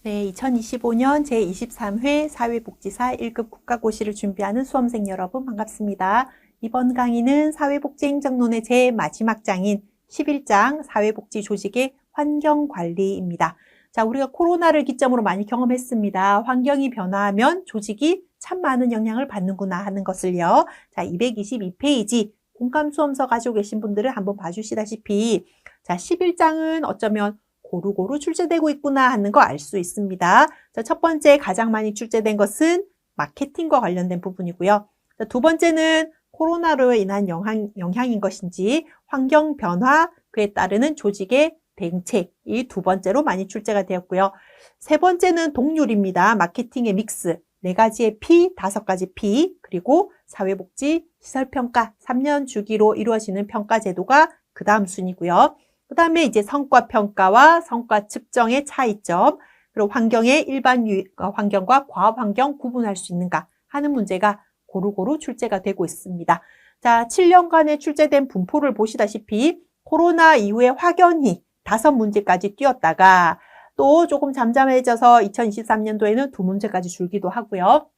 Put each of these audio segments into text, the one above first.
네, 2025년 제23회 사회복지사 1급 국가고시를 준비하는 수험생 여러분 반갑습니다. 이번 강의는 사회복지행정론의 제 마지막 장인 11장 사회복지 조직의 환경관리입니다. 자, 우리가 코로나를 기점으로 많이 경험했습니다. 환경이 변화하면 조직이 참 많은 영향을 받는구나 하는 것을요. 자, 222페이지 공감수험서 가지고 계신 분들은 한번 봐주시다시피 자, 11장은 어쩌면 고루고루 출제되고 있구나 하는 거 알 수 있습니다. 자, 첫 번째 가장 많이 출제된 것은 마케팅과 관련된 부분이고요. 자, 두 번째는 코로나로 인한 영향인 것인지 환경 변화, 그에 따르는 조직의 대응책, 이 두 번째로 많이 출제가 되었고요. 세 번째는 동률입니다. 마케팅의 믹스, 4가지의 P, 5가지 P, 그리고 사회복지 시설평가, 3년 주기로 이루어지는 평가 제도가 그 다음 순이고요. 그 다음에 이제 성과평가와 성과 측정의 차이점, 그리고 환경의 일반 환경과 과업 환경 구분할 수 있는가 하는 문제가 고루고루 출제가 되고 있습니다. 자, 7년간에 출제된 분포를 보시다시피 코로나 이후에 확연히 5문제까지 뛰었다가 또 조금 잠잠해져서 2023년도에는 2문제까지 줄기도 하고요.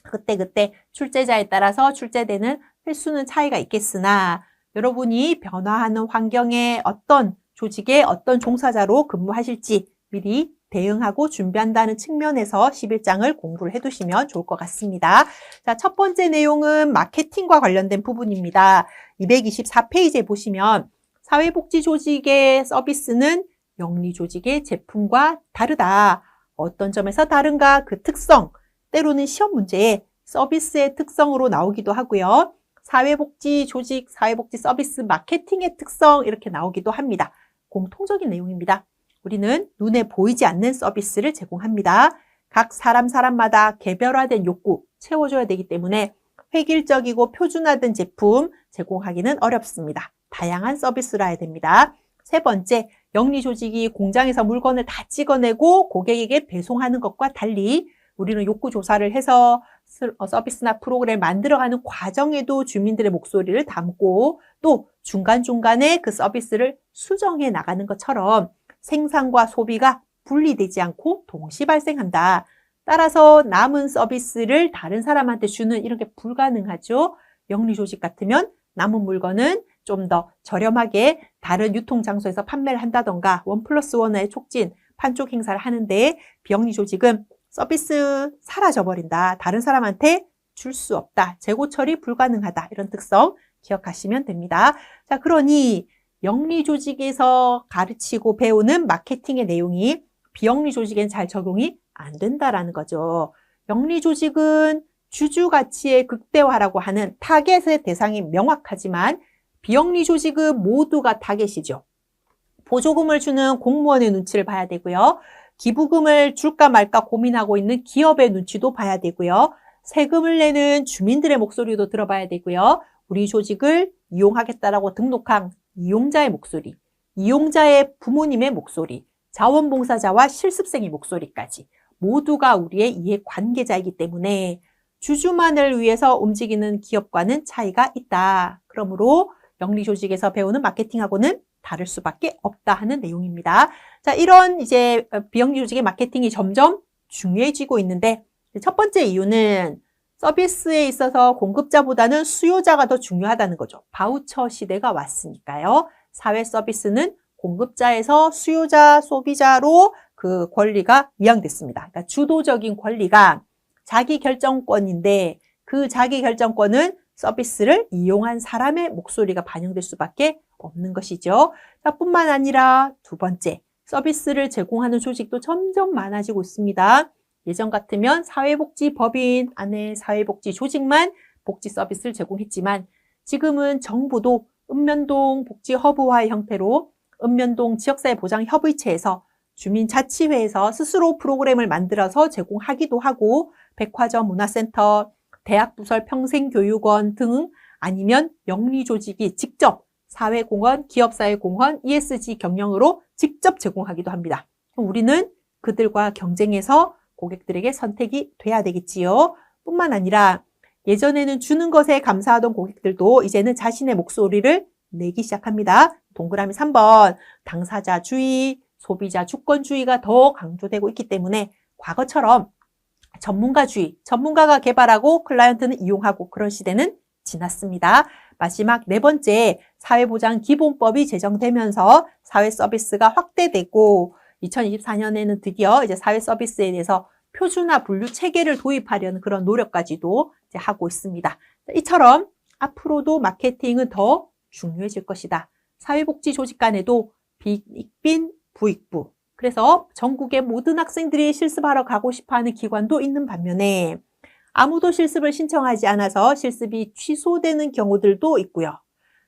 그때 출제자에 따라서 출제되는 횟수는 차이가 있겠으나 여러분이 변화하는 환경에 어떤 조직의 어떤 종사자로 근무하실지 미리 대응하고 준비한다는 측면에서 11장을 공부를 해두시면 좋을 것 같습니다. 자, 첫 번째 내용은 마케팅과 관련된 부분입니다. 224페이지에 보시면 사회복지 조직의 서비스는 영리 조직의 제품과 다르다. 어떤 점에서 다른가 그 특성, 때로는 시험 문제에 서비스의 특성으로 나오기도 하고요. 사회복지 조직, 사회복지 서비스 마케팅의 특성 이렇게 나오기도 합니다. 공통적인 내용입니다. 우리는 눈에 보이지 않는 서비스를 제공합니다. 각 사람마다 개별화된 욕구 채워줘야 되기 때문에 획일적이고 표준화된 제품 제공하기는 어렵습니다. 다양한 서비스를 해야 됩니다. 세 번째, 영리 조직이 공장에서 물건을 다 찍어내고 고객에게 배송하는 것과 달리 우리는 욕구 조사를 해서 서비스나 프로그램을 만들어가는 과정에도 주민들의 목소리를 담고 또 중간중간에 그 서비스를 수정해 나가는 것처럼 생산과 소비가 분리되지 않고 동시 발생한다. 따라서 남은 서비스를 다른 사람한테 주는 이런 게 불가능하죠. 영리 조직 같으면 남은 물건은 좀 더 저렴하게 다른 유통장소에서 판매를 한다던가 1+1의 촉진, 판촉 행사를 하는데 비영리 조직은 서비스 사라져버린다. 다른 사람한테 줄 수 없다. 재고 처리 불가능하다. 이런 특성 기억하시면 됩니다. 자, 그러니 영리 조직에서 가르치고 배우는 마케팅의 내용이 비영리 조직엔 잘 적용이 안 된다라는 거죠. 영리 조직은 주주 가치의 극대화라고 하는 타겟의 대상이 명확하지만 비영리 조직은 모두가 타겟이죠. 보조금을 주는 공무원의 눈치를 봐야 되고요. 기부금을 줄까 말까 고민하고 있는 기업의 눈치도 봐야 되고요. 세금을 내는 주민들의 목소리도 들어봐야 되고요. 우리 조직을 이용하겠다라고 등록한 이용자의 목소리, 이용자의 부모님의 목소리, 자원봉사자와 실습생의 목소리까지 모두가 우리의 이해관계자이기 때문에 주주만을 위해서 움직이는 기업과는 차이가 있다. 그러므로 영리 조직에서 배우는 마케팅하고는 다를 수밖에 없다 하는 내용입니다. 자, 이런 이제 비영리 조직의 마케팅이 점점 중요해지고 있는데 첫 번째 이유는 서비스에 있어서 공급자보다는 수요자가 더 중요하다는 거죠. 바우처 시대가 왔으니까요. 사회 서비스는 공급자에서 수요자, 소비자로 그 권리가 이양됐습니다. 그러니까 주도적인 권리가 자기 결정권인데 그 자기 결정권은 서비스를 이용한 사람의 목소리가 반영될 수밖에 없는 것이죠. 자, 뿐만 아니라 두 번째, 서비스를 제공하는 조직도 점점 많아지고 있습니다. 예전 같으면 사회복지법인 안에 사회복지 조직만 복지 서비스를 제공했지만 지금은 정부도 읍면동 복지허브화의 형태로 읍면동 지역사회보장협의체에서 주민자치회에서 스스로 프로그램을 만들어서 제공하기도 하고 백화점 문화센터, 대학부설 평생교육원 등 아니면 영리조직이 직접 사회공헌, 기업사회공헌, ESG 경영으로 직접 제공하기도 합니다. 그럼 우리는 그들과 경쟁해서 고객들에게 선택이 돼야 되겠지요. 뿐만 아니라 예전에는 주는 것에 감사하던 고객들도 이제는 자신의 목소리를 내기 시작합니다. 동그라미 3번, 당사자주의, 소비자 주권주의가 더 강조되고 있기 때문에 과거처럼 전문가주의, 전문가가 개발하고 클라이언트는 이용하고 그런 시대는 지났습니다. 마지막 네 번째, 사회보장기본법이 제정되면서 사회서비스가 확대되고 2024년에는 드디어 이제 사회서비스에 대해서 표준화 분류 체계를 도입하려는 그런 노력까지도 이제 하고 있습니다. 이처럼 앞으로도 마케팅은 더 중요해질 것이다. 사회복지 조직 간에도 빈익빈 부익부. 그래서 전국의 모든 학생들이 실습하러 가고 싶어하는 기관도 있는 반면에 아무도 실습을 신청하지 않아서 실습이 취소되는 경우들도 있고요.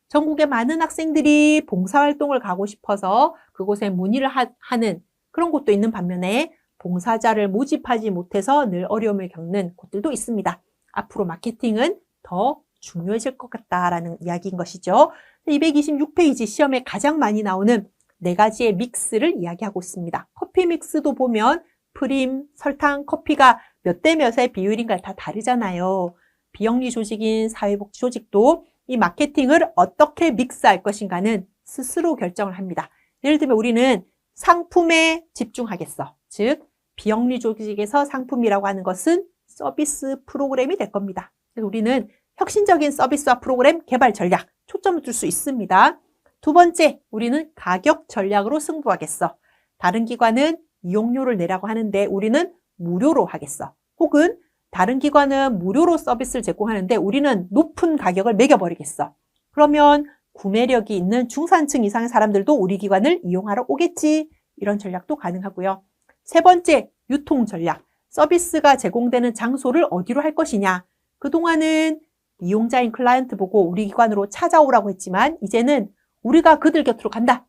전국의 많은 학생들이 봉사활동을 가고 싶어서 그곳에 문의를 하는 그런 곳도 있는 반면에 봉사자를 모집하지 못해서 늘 어려움을 겪는 곳들도 있습니다. 앞으로 마케팅은 더 중요해질 것 같다라는 이야기인 것이죠. 226페이지 시험에 가장 많이 나오는 네 가지의 믹스를 이야기하고 있습니다. 커피 믹스도 보면 프림, 설탕, 커피가 몇 대 몇의 비율인가 다 다르잖아요. 비영리 조직인 사회복지 조직도 이 마케팅을 어떻게 믹스할 것인가는 스스로 결정을 합니다. 예를 들면 우리는 상품에 집중하겠어. 즉 비영리 조직에서 상품이라고 하는 것은 서비스 프로그램이 될 겁니다. 그래서 우리는 혁신적인 서비스와 프로그램 개발 전략 초점을 둘 수 있습니다. 두 번째, 우리는 가격 전략으로 승부하겠어. 다른 기관은 이용료를 내라고 하는데 우리는 무료로 하겠어. 혹은 다른 기관은 무료로 서비스를 제공하는데 우리는 높은 가격을 매겨버리겠어. 그러면 구매력이 있는 중산층 이상의 사람들도 우리 기관을 이용하러 오겠지. 이런 전략도 가능하고요. 세 번째, 유통 전략. 서비스가 제공되는 장소를 어디로 할 것이냐. 그동안은 이용자인 클라이언트 보고 우리 기관으로 찾아오라고 했지만 이제는 우리가 그들 곁으로 간다.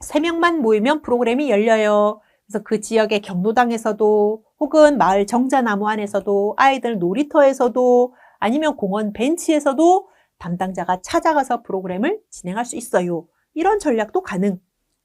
3명만 모이면 프로그램이 열려요. 그래서 그 지역의 경로당에서도 혹은 마을 정자나무 안에서도 아이들 놀이터에서도 아니면 공원 벤치에서도 담당자가 찾아가서 프로그램을 진행할 수 있어요. 이런 전략도 가능.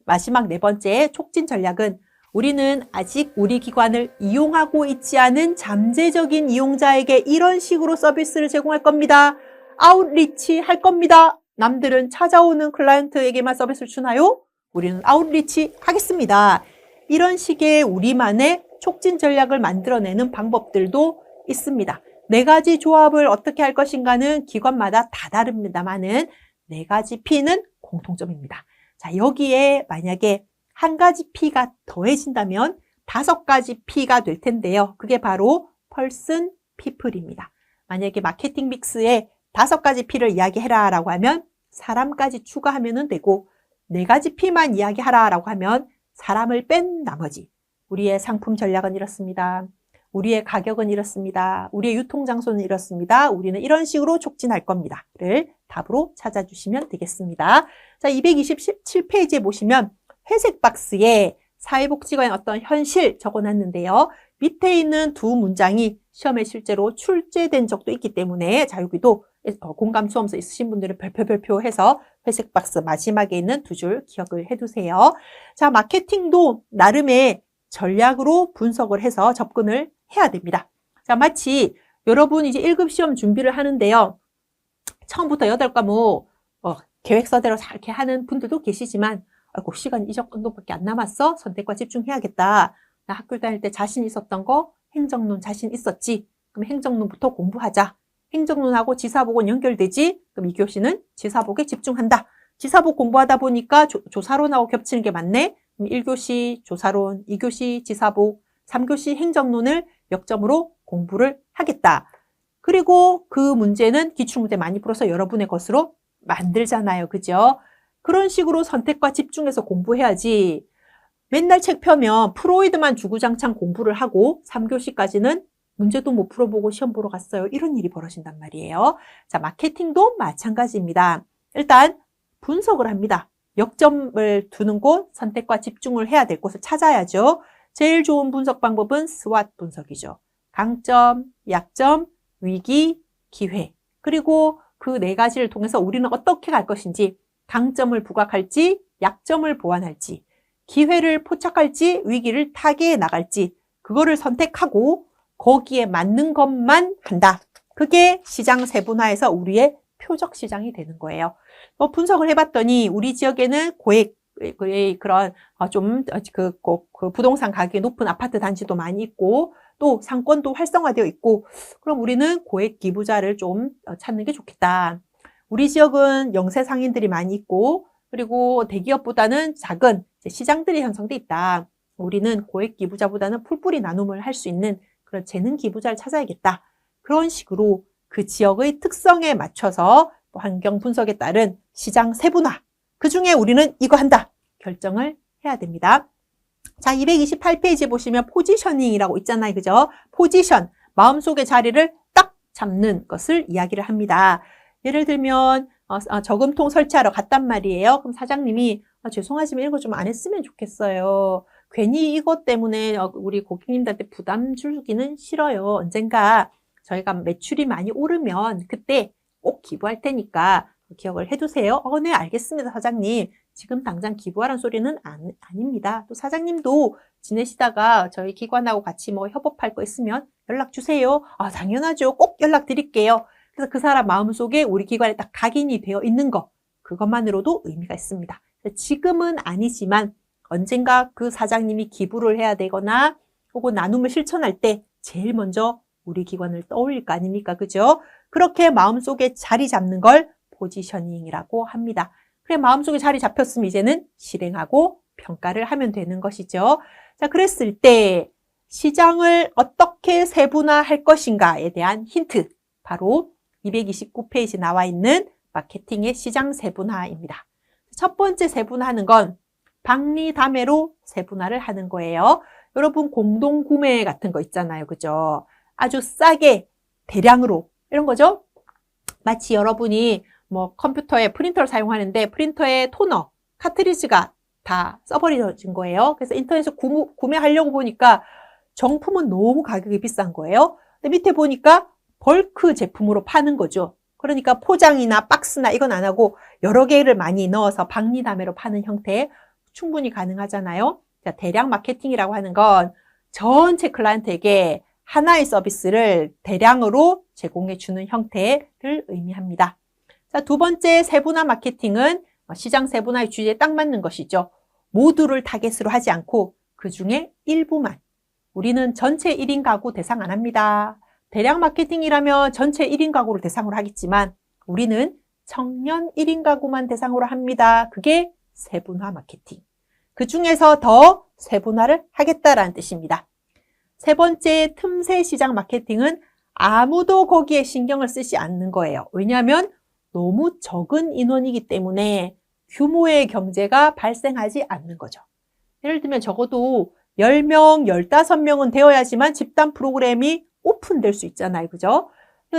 마지막 네 번째 촉진 전략은 우리는 아직 우리 기관을 이용하고 있지 않은 잠재적인 이용자에게 이런 식으로 서비스를 제공할 겁니다. 아웃리치 할 겁니다. 남들은 찾아오는 클라이언트에게만 서비스를 주나요? 우리는 아웃리치 하겠습니다. 이런 식의 우리만의 촉진 전략을 만들어내는 방법들도 있습니다. 네 가지 조합을 어떻게 할 것인가는 기관마다 다 다릅니다만은 네 가지 P는 공통점입니다. 자, 여기에 만약에 한 가지 P가 더해진다면 5가지 P가 될 텐데요. 그게 바로 Person, People입니다. 만약에 마케팅 믹스에 5가지 P를 이야기해라 라고 하면 사람까지 추가하면 되고 4가지 P만 이야기하라 라고 하면 사람을 뺀 나머지 우리의 상품 전략은 이렇습니다. 우리의 가격은 이렇습니다. 우리의 유통장소는 이렇습니다. 우리는 이런 식으로 촉진할 겁니다. 를 답으로 찾아주시면 되겠습니다. 자, 227페이지에 보시면 회색 박스에 사회복지관의 어떤 현실 적어놨는데요. 밑에 있는 두 문장이 시험에 실제로 출제된 적도 있기 때문에 자, 여기도 공감 수험서 있으신 분들은 별표 해서 회색 박스 마지막에 있는 두 줄 기억을 해두세요. 자, 마케팅도 나름의 전략으로 분석을 해서 접근을 해야 됩니다. 자, 마치 여러분 이제 1급 시험 준비를 하는데요. 처음부터 8과목 계획서대로 이렇게 하는 분들도 계시지만 아이고, 시간 이 정도밖에 안 남았어? 선택과 집중해야겠다. 나 학교 다닐 때 자신 있었던 거 행정론 자신 있었지? 그럼 행정론부터 공부하자. 행정론하고 지사복은 연결되지? 그럼 2교시는 지사복에 집중한다. 지사복 공부하다 보니까 조사론하고 겹치는 게 많네? 그럼 1교시 조사론, 2교시 지사복, 3교시 행정론을 역점으로 공부를 하겠다. 그리고 그 문제는 기출문제 많이 풀어서 여러분의 것으로 만들잖아요. 그죠? 그런 식으로 선택과 집중해서 공부해야지. 맨날 책 펴면 프로이드만 주구장창 공부를 하고 3교시까지는 문제도 못 풀어보고 시험 보러 갔어요. 이런 일이 벌어진단 말이에요. 자, 마케팅도 마찬가지입니다. 일단 분석을 합니다. 역점을 두는 곳, 선택과 집중을 해야 될 곳을 찾아야죠. 제일 좋은 분석 방법은 SWOT 분석이죠. 강점, 약점, 위기, 기회. 그리고 그 네 가지를 통해서 우리는 어떻게 갈 것인지, 강점을 부각할지, 약점을 보완할지, 기회를 포착할지, 위기를 타개해 나갈지, 그거를 선택하고 거기에 맞는 것만 한다. 그게 시장 세분화에서 우리의 표적 시장이 되는 거예요. 분석을 해봤더니 우리 지역에는 고액, 그런 그 부동산 가격이 높은 아파트 단지도 많이 있고 또 상권도 활성화되어 있고 그럼 우리는 고액 기부자를 좀 찾는 게 좋겠다. 우리 지역은 영세 상인들이 많이 있고 그리고 대기업보다는 작은 시장들이 형성돼 있다. 우리는 고액 기부자보다는 풀뿌리 나눔을 할 수 있는 그런 재능 기부자를 찾아야겠다. 그런 식으로 그 지역의 특성에 맞춰서 환경 분석에 따른 시장 세분화. 그중에 우리는 이거 한다. 결정을 해야 됩니다. 자, 228페이지 보시면 포지셔닝이라고 있잖아요. 그죠? 포지션. 마음속의 자리를 딱 잡는 것을 이야기를 합니다. 예를 들면 저금통 설치하러 갔단 말이에요. 그럼 사장님이 죄송하지만 이거 좀 안 했으면 좋겠어요. 괜히 이것 때문에 우리 고객님들한테 부담 주기는 싫어요. 언젠가 저희가 매출이 많이 오르면 그때 꼭 기부할 테니까 기억을 해두세요. 네, 알겠습니다, 사장님. 지금 당장 기부하라는 소리는 아닙니다. 또 사장님도 지내시다가 저희 기관하고 같이 뭐 협업할 거 있으면 연락 주세요. 당연하죠. 꼭 연락 드릴게요. 그래서 그 사람 마음속에 우리 기관에 딱 각인이 되어 있는 거, 그것만으로도 의미가 있습니다. 지금은 아니지만 언젠가 그 사장님이 기부를 해야 되거나 혹은 나눔을 실천할 때 제일 먼저 우리 기관을 떠올릴 거 아닙니까? 그죠? 그렇게 마음속에 자리 잡는 걸 포지셔닝이라고 합니다. 그래, 마음속에 자리 잡혔으면 이제는 실행하고 평가를 하면 되는 것이죠. 자, 그랬을 때 시장을 어떻게 세분화할 것인가에 대한 힌트, 바로 229페이지 나와 있는 마케팅의 시장 세분화입니다. 첫 번째 세분화하는 건 박리담회로 세분화를 하는 거예요. 여러분 공동구매 같은 거 있잖아요. 그죠? 아주 싸게 대량으로 이런 거죠. 마치 여러분이 뭐 컴퓨터에 프린터를 사용하는데 프린터에 토너, 카트리지가 다 써버려진 거예요. 그래서 인터넷에서 구매하려고 보니까 정품은 너무 가격이 비싼 거예요. 근데 밑에 보니까 벌크 제품으로 파는 거죠. 그러니까 포장이나 박스나 이건 안 하고 여러 개를 많이 넣어서 박리담회로 파는 형태 충분히 가능하잖아요. 자, 대량 마케팅이라고 하는 건 전체 클라이언트에게 하나의 서비스를 대량으로 제공해 주는 형태를 의미합니다. 자, 두 번째 세분화 마케팅은 시장 세분화의 주제에 딱 맞는 것이죠. 모두를 타겟으로 하지 않고 그 중에 일부만. 우리는 전체 1인 가구 대상 안 합니다. 대량 마케팅이라면 전체 1인 가구를 대상으로 하겠지만 우리는 청년 1인 가구만 대상으로 합니다. 그게 세분화 마케팅. 그 중에서 더 세분화를 하겠다라는 뜻입니다. 세 번째 틈새 시장 마케팅은 아무도 거기에 신경을 쓰지 않는 거예요. 왜냐하면 너무 적은 인원이기 때문에 규모의 경제가 발생하지 않는 거죠. 예를 들면 적어도 10명, 15명은 되어야지만 집단 프로그램이 오픈될 수 있잖아요. 그죠?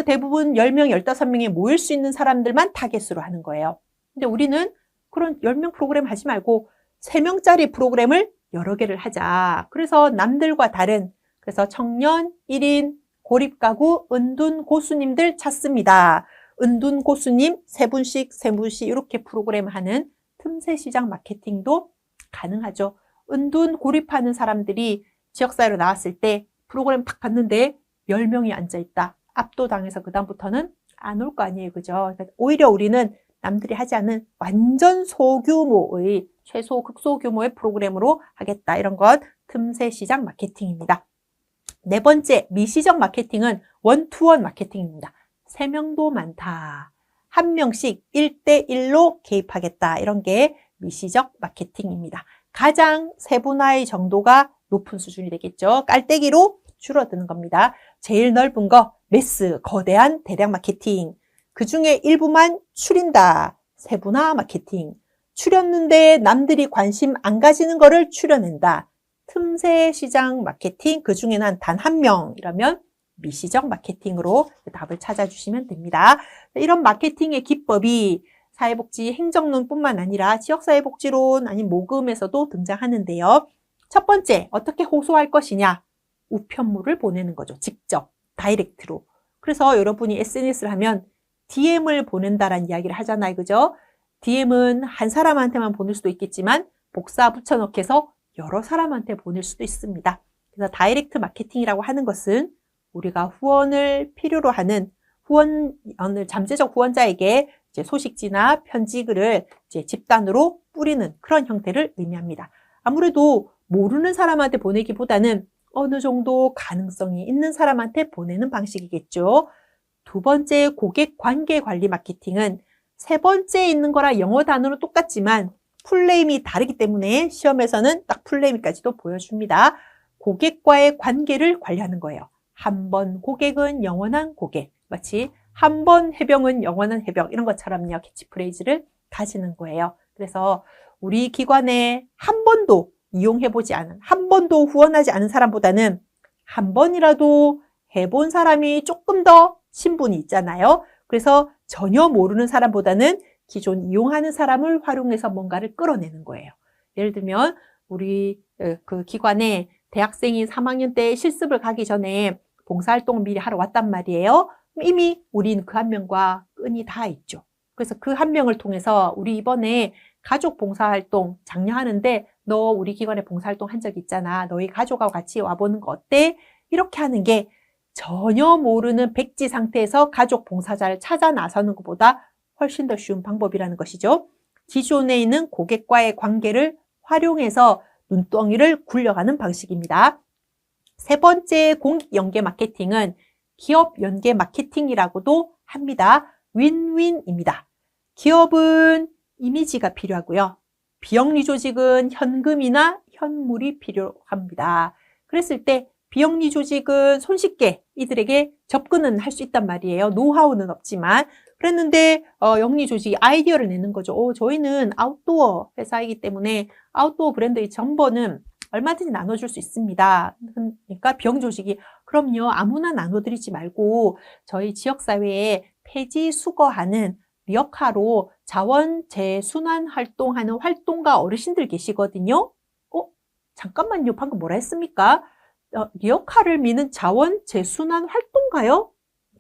대부분 10명, 15명에 모일 수 있는 사람들만 타겟으로 하는 거예요. 근데 우리는 그런 10명 프로그램 하지 말고 3명짜리 프로그램을 여러 개를 하자. 그래서 남들과 다른, 그래서 청년 1인 고립가구 은둔 고수님들 찾습니다. 은둔 고수님 3분씩 이렇게 프로그램 하는 틈새 시장 마케팅도 가능하죠. 은둔 고립하는 사람들이 지역사회로 나왔을 때 프로그램 딱 봤는데 10명이 앉아있다. 압도당해서 그다음부터는 안 올 거 아니에요. 그죠? 오히려 우리는 남들이 하지 않는 완전 소규모의 최소 극소규모의 프로그램으로 하겠다. 이런 건 틈새 시장 마케팅입니다. 네 번째 미시적 마케팅은 원투원 마케팅입니다. 3명도 많다. 1명씩 1대1로 개입하겠다. 이런 게 미시적 마케팅입니다. 가장 세분화의 정도가 높은 수준이 되겠죠. 깔때기로 줄어드는 겁니다. 제일 넓은 거 매스, 거대한 대량 마케팅. 그 중에 일부만 추린다. 세분화 마케팅. 추렸는데 남들이 관심 안 가지는 거를 추려낸다. 틈새 시장 마케팅. 그 중에는 단 1명이라면 미시적 마케팅으로 답을 찾아주시면 됩니다. 이런 마케팅의 기법이 사회복지 행정론뿐만 아니라 지역사회복지론 아니면 모금에서도 등장하는데요. 첫 번째, 어떻게 호소할 것이냐? 우편물을 보내는 거죠. 직접, 다이렉트로. 그래서 여러분이 SNS를 하면 DM을 보낸다라는 이야기를 하잖아요. 그죠? DM은 한 사람한테만 보낼 수도 있겠지만 복사 붙여넣기해서 여러 사람한테 보낼 수도 있습니다. 그래서 다이렉트 마케팅이라고 하는 것은 우리가 후원을 필요로 하는 잠재적 후원자에게 이제 소식지나 편지글을 이제 집단으로 뿌리는 그런 형태를 의미합니다. 아무래도 모르는 사람한테 보내기보다는 어느 정도 가능성이 있는 사람한테 보내는 방식이겠죠. 두 번째, 고객 관계 관리 마케팅은 세 번째에 있는 거랑 영어 단어는 똑같지만 풀네임이 다르기 때문에 시험에서는 딱 풀네임까지도 보여줍니다. 고객과의 관계를 관리하는 거예요. 한 번 고객은 영원한 고객, 마치 한 번 해병은 영원한 해병, 이런 것처럼요, 캐치프레이즈를 가지는 거예요. 그래서 우리 기관에 한 번도 이용해보지 않은, 한 번도 후원하지 않은 사람보다는 한 번이라도 해본 사람이 조금 더 신분이 있잖아요. 그래서 전혀 모르는 사람보다는 기존 이용하는 사람을 활용해서 뭔가를 끌어내는 거예요. 예를 들면 우리 그 기관에 대학생이 3학년 때 실습을 가기 전에 봉사활동을 미리 하러 왔단 말이에요. 이미 우린 그 한 명과 끈이 다 있죠. 그래서 그 한 명을 통해서 우리 이번에 가족 봉사활동 장려하는데 너 우리 기관에 봉사활동 한 적 있잖아. 너희 가족하고 같이 와보는 거 어때? 이렇게 하는 게 전혀 모르는 백지 상태에서 가족 봉사자를 찾아 나서는 것보다 훨씬 더 쉬운 방법이라는 것이죠. 기존에 있는 고객과의 관계를 활용해서 눈덩이를 굴려가는 방식입니다. 세 번째 공익 연계 마케팅은 기업 연계 마케팅이라고도 합니다. 윈윈입니다. 기업은 이미지가 필요하고요. 비영리 조직은 현금이나 현물이 필요합니다. 그랬을 때 비영리 조직은 손쉽게 이들에게 접근은 할 수 있단 말이에요. 노하우는 없지만. 그랬는데 영리 조직이 아이디어를 내는 거죠. 저희는 아웃도어 회사이기 때문에 아웃도어 브랜드의 정보는 얼마든지 나눠줄 수 있습니다. 그러니까 비영리 조직이 그럼요, 아무나 나눠드리지 말고 저희 지역사회에 폐지 수거하는 리어카로 자원 재순환 활동하는 활동가 어르신들 계시거든요. 잠깐만요, 방금 뭐라 했습니까? 리어카를 미는 자원 재순환 활동가요?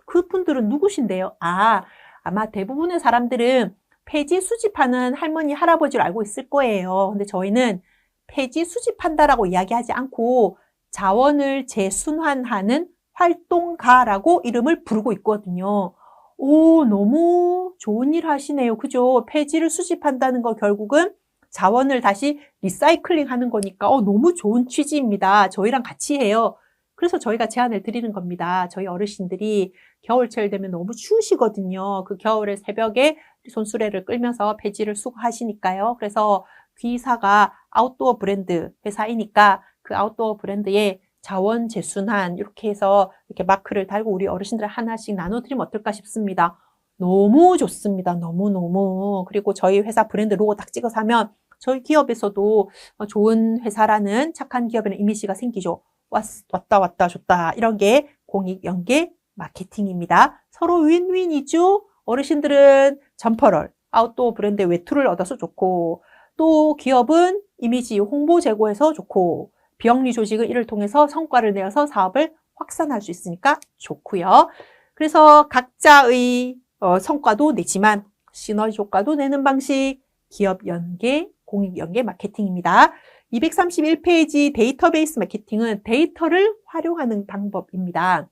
그분들은 누구신데요? 아마 대부분의 사람들은 폐지 수집하는 할머니, 할아버지를 알고 있을 거예요. 근데 저희는 폐지 수집한다라고 이야기하지 않고 자원을 재순환하는 활동가라고 이름을 부르고 있거든요. 너무 좋은 일 하시네요. 그죠? 폐지를 수집한다는 거 결국은 자원을 다시 리사이클링 하는 거니까 너무 좋은 취지입니다. 저희랑 같이 해요. 그래서 저희가 제안을 드리는 겁니다. 저희 어르신들이 겨울철 되면 너무 추우시거든요. 그 겨울에 새벽에 손수레를 끌면서 폐지를 수거하시니까요. 그래서 B사가 아웃도어 브랜드 회사이니까 그 아웃도어 브랜드에 자원 재순환 이렇게 해서 이렇게 마크를 달고 우리 어르신들 하나씩 나눠드리면 어떨까 싶습니다. 너무 좋습니다. 너무너무. 그리고 저희 회사 브랜드 로고 딱 찍어서 하면 저희 기업에서도 좋은 회사라는 착한 기업이라는 이미지가 생기죠. 왔다 좋다. 이런 게 공익 연계 마케팅입니다. 서로 윈윈이죠. 어르신들은 점퍼럴, 아웃도어 브랜드 외투를 얻어서 좋고, 또 기업은 이미지 홍보 제고해서 좋고, 비영리 조직은 이를 통해서 성과를 내어서 사업을 확산할 수 있으니까 좋고요. 그래서 각자의 성과도 내지만 시너지 효과도 내는 방식, 기업 연계, 공익 연계 마케팅입니다. 231페이지 데이터베이스 마케팅은 데이터를 활용하는 방법입니다.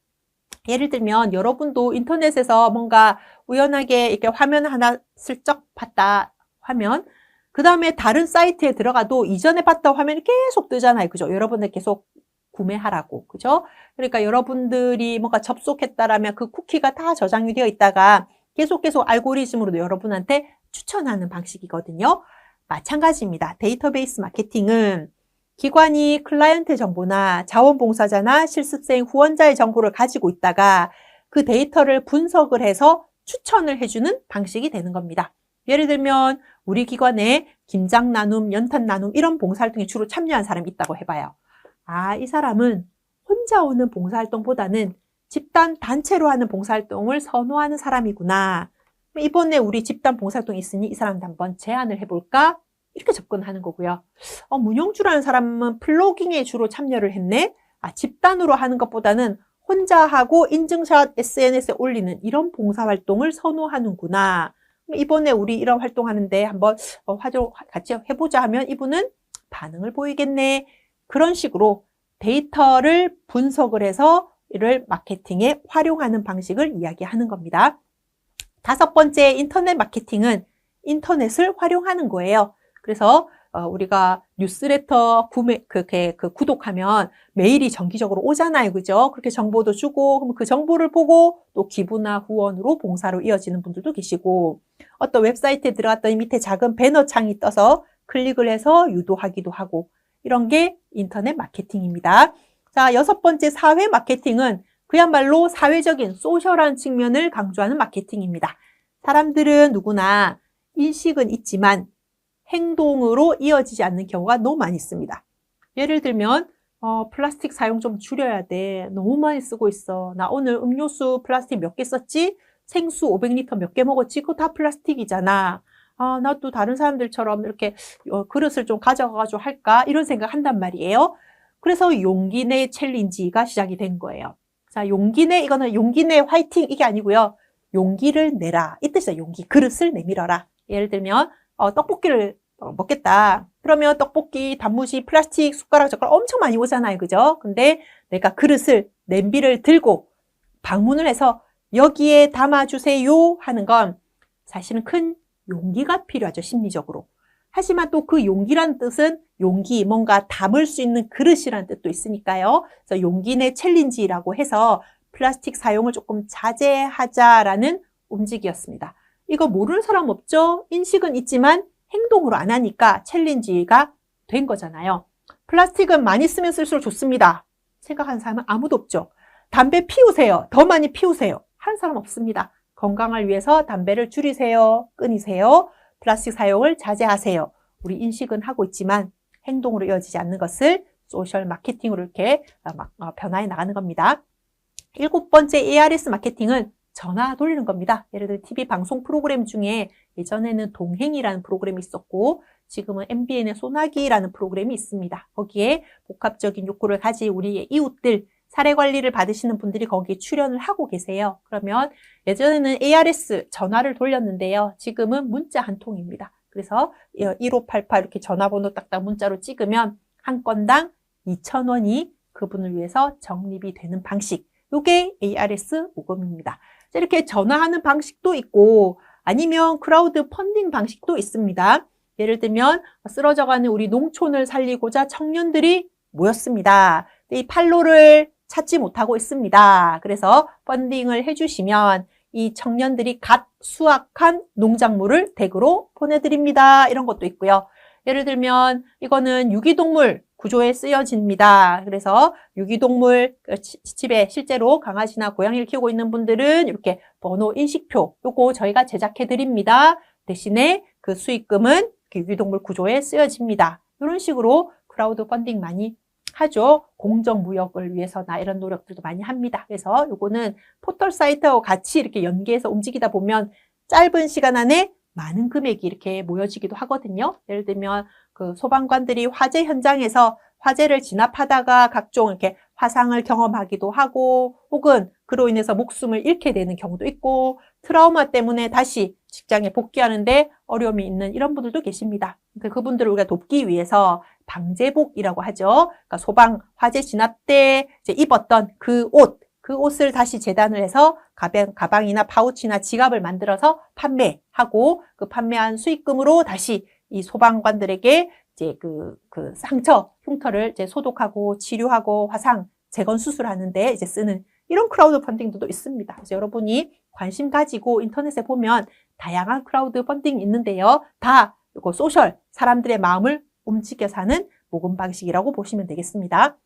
예를 들면 여러분도 인터넷에서 뭔가 우연하게 이렇게 화면 하나 슬쩍 봤다 화면, 그 다음에 다른 사이트에 들어가도 이전에 봤던 화면이 계속 뜨잖아요. 그죠? 여러분들 계속 구매하라고. 그죠? 그러니까 여러분들이 뭔가 접속했다라면 그 쿠키가 다 저장이 되어 있다가 계속 알고리즘으로 여러분한테 추천하는 방식이거든요. 마찬가지입니다. 데이터베이스 마케팅은 기관이 클라이언트 정보나 자원봉사자나 실습생 후원자의 정보를 가지고 있다가 그 데이터를 분석을 해서 추천을 해주는 방식이 되는 겁니다. 예를 들면 우리 기관에 김장 나눔, 연탄 나눔 이런 봉사활동에 주로 참여한 사람이 있다고 해봐요. 이 사람은 혼자 오는 봉사활동보다는 집단 단체로 하는 봉사활동을 선호하는 사람이구나. 이번에 우리 집단 봉사활동이 있으니 이 사람한테 한번 제안을 해볼까? 이렇게 접근하는 거고요. 문영주라는 사람은 플로깅에 주로 참여를 했네? 집단으로 하는 것보다는 혼자 하고 인증샷 SNS에 올리는 이런 봉사활동을 선호하는구나. 이번에 우리 이런 활동하는데 한번 같이 해보자 하면 이분은 반응을 보이겠네. 그런 식으로 데이터를 분석을 해서 이를 마케팅에 활용하는 방식을 이야기하는 겁니다. 다섯 번째 인터넷 마케팅은 인터넷을 활용하는 거예요. 그래서 우리가 뉴스레터 구독하면 메일이 정기적으로 오잖아요. 그죠? 그렇게 정보도 주고, 그럼 그 정보를 보고 또 기부나 후원으로 봉사로 이어지는 분들도 계시고, 어떤 웹사이트에 들어갔더니 밑에 작은 배너 창이 떠서 클릭을 해서 유도하기도 하고, 이런 게 인터넷 마케팅입니다. 자, 여섯 번째 사회 마케팅은 그야말로 사회적인 소셜한 측면을 강조하는 마케팅입니다. 사람들은 누구나 인식은 있지만 행동으로 이어지지 않는 경우가 너무 많이 있습니다. 예를 들면 플라스틱 사용 좀 줄여야 돼. 너무 많이 쓰고 있어. 나 오늘 음료수 플라스틱 몇 개 썼지? 생수 500리터 몇 개 먹었지? 그거 다 플라스틱이잖아. 나도 다른 사람들처럼 이렇게 그릇을 좀 가져가가지고 할까? 이런 생각 한단 말이에요. 그래서 용기 내 챌린지가 시작이 된 거예요. 자, 이거는 용기 내 화이팅 이게 아니고요. 용기를 내라. 이 뜻이야, 용기. 그릇을 내밀어라. 예를 들면 떡볶이를 먹겠다. 그러면 떡볶이, 단무지, 플라스틱, 숟가락, 젓가락 엄청 많이 오잖아요. 그죠? 근데 내가 그릇을, 냄비를 들고 방문을 해서 여기에 담아주세요 하는 건 사실은 큰 용기가 필요하죠. 심리적으로. 하지만 또 그 용기란 뜻은 용기, 뭔가 담을 수 있는 그릇이라는 뜻도 있으니까요. 그래서 용기 내 챌린지라고 해서 플라스틱 사용을 조금 자제하자라는 움직이었습니다. 이거 모르는 사람 없죠? 인식은 있지만 행동으로 안 하니까 챌린지가 된 거잖아요. 플라스틱은 많이 쓰면 쓸수록 좋습니다. 생각하는 사람은 아무도 없죠. 담배 피우세요. 더 많이 피우세요. 하는 사람 없습니다. 건강을 위해서 담배를 줄이세요. 끊으세요. 플라스틱 사용을 자제하세요. 우리 인식은 하고 있지만 행동으로 이어지지 않는 것을 소셜 마케팅으로 이렇게 변화해 나가는 겁니다. 일곱 번째 ARS 마케팅은 전화 돌리는 겁니다. 예를 들어 TV 방송 프로그램 중에 예전에는 동행이라는 프로그램이 있었고 지금은 MBN의 소나기라는 프로그램이 있습니다. 거기에 복합적인 욕구를 가진 우리의 이웃들, 사례 관리를 받으시는 분들이 거기에 출연을 하고 계세요. 그러면 예전에는 ARS 전화를 돌렸는데요. 지금은 문자 한 통입니다. 그래서 1588 이렇게 전화번호 딱딱 문자로 찍으면 한 건당 2,000원이 그분을 위해서 적립이 되는 방식. 이게 ARS 모금입니다. 이렇게 전화하는 방식도 있고 아니면 크라우드 펀딩 방식도 있습니다. 예를 들면 쓰러져가는 우리 농촌을 살리고자 청년들이 모였습니다. 이 판로를 찾지 못하고 있습니다. 그래서 펀딩을 해주시면 이 청년들이 갓 수확한 농작물을 댁으로 보내드립니다. 이런 것도 있고요. 예를 들면 이거는 유기동물 구조에 쓰여집니다. 그래서 유기동물 집에 실제로 강아지나 고양이를 키우고 있는 분들은 이렇게 번호 인식표 요거 저희가 제작해 드립니다. 대신에 그 수익금은 유기동물 구조에 쓰여집니다. 이런 식으로 크라우드 펀딩 많이 하죠. 공정무역을 위해서나 이런 노력들도 많이 합니다. 그래서 요거는 포털 사이트하고 같이 이렇게 연계해서 움직이다 보면 짧은 시간 안에 많은 금액이 이렇게 모여지기도 하거든요. 예를 들면 그 소방관들이 화재 현장에서 화재를 진압하다가 각종 이렇게 화상을 경험하기도 하고 혹은 그로 인해서 목숨을 잃게 되는 경우도 있고 트라우마 때문에 다시 직장에 복귀하는데 어려움이 있는 이런 분들도 계십니다. 그분들을 우리가 돕기 위해서 방제복이라고 하죠. 그러니까 소방 화재 진압 때 이제 입었던 그 옷을 다시 재단을 해서 가방이나 파우치나 지갑을 만들어서 판매하고 그 판매한 수익금으로 다시 이 소방관들에게 이제 그 상처, 흉터를 이제 소독하고 치료하고 화상 재건 수술하는데 이제 쓰는 이런 크라우드 펀딩도 있습니다. 그래서 여러분이 관심 가지고 인터넷에 보면 다양한 크라우드 펀딩이 있는데요. 다 이거 소셜, 사람들의 마음을 움직여서 하는 모금 방식이라고 보시면 되겠습니다.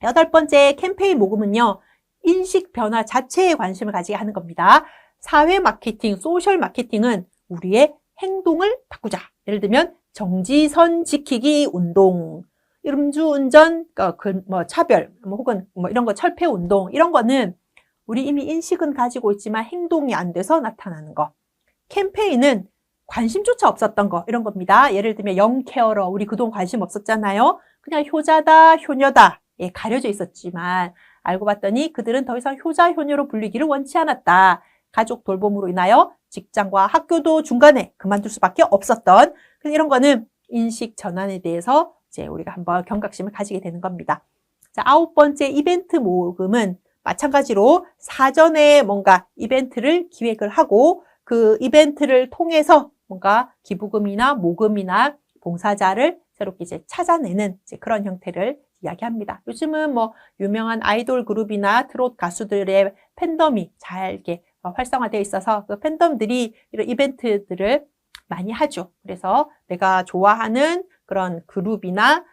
여덟 번째 캠페인 모금은요. 인식 변화 자체에 관심을 가지게 하는 겁니다. 사회 마케팅, 소셜 마케팅은 우리의 행동을 바꾸자. 예를 들면 정지선 지키기 운동, 음주운전, 차별, 혹은 이런 거 철폐 운동 이런 거는 우리 이미 인식은 가지고 있지만 행동이 안 돼서 나타나는 거. 캠페인은 관심조차 없었던 거 이런 겁니다. 예를 들면 영케어러 우리 그동안 관심 없었잖아요. 그냥 효자다, 효녀다 가려져 있었지만 알고 봤더니 그들은 더 이상 효자, 효녀로 불리기를 원치 않았다. 가족 돌봄으로 인하여 직장과 학교도 중간에 그만둘 수밖에 없었던 이런 거는 인식 전환에 대해서 이제 우리가 한번 경각심을 가지게 되는 겁니다. 자, 아홉 번째 이벤트 모금은 마찬가지로 사전에 뭔가 이벤트를 기획을 하고 그 이벤트를 통해서 뭔가 기부금이나 모금이나 봉사자를 새롭게 이제 찾아내는 이제 그런 형태를 이야기합니다. 요즘은 뭐 유명한 아이돌 그룹이나 트롯 가수들의 팬덤이 잘 이렇게 활성화되어 있어서 그 팬덤들이 이런 이벤트들을 많이 하죠. 그래서 내가 좋아하는 그런 그룹이나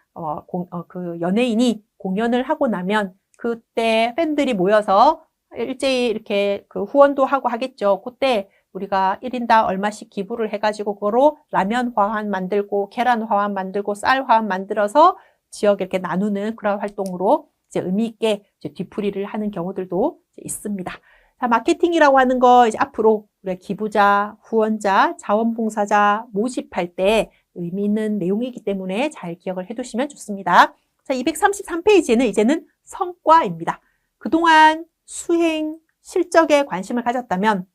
그 연예인이 공연을 하고 나면 그때 팬들이 모여서 일제히 이렇게 그 후원도 하고 하겠죠. 그때 우리가 1인당 얼마씩 기부를 해가지고 그거로 라면 화환 만들고 계란 화환 만들고 쌀 화환 만들어서 지역에 이렇게 나누는 그런 활동으로 이제 의미 있게 이제 뒤풀이를 하는 경우들도 이제 있습니다. 자, 마케팅이라고 하는 거 이제 앞으로 우리가 기부자, 후원자, 자원봉사자 모집할 때 의미 있는 내용이기 때문에 잘 기억을 해두시면 좋습니다. 자, 233페이지에는 이제는 성과입니다. 그동안 수행, 실적에 관심을 가졌다면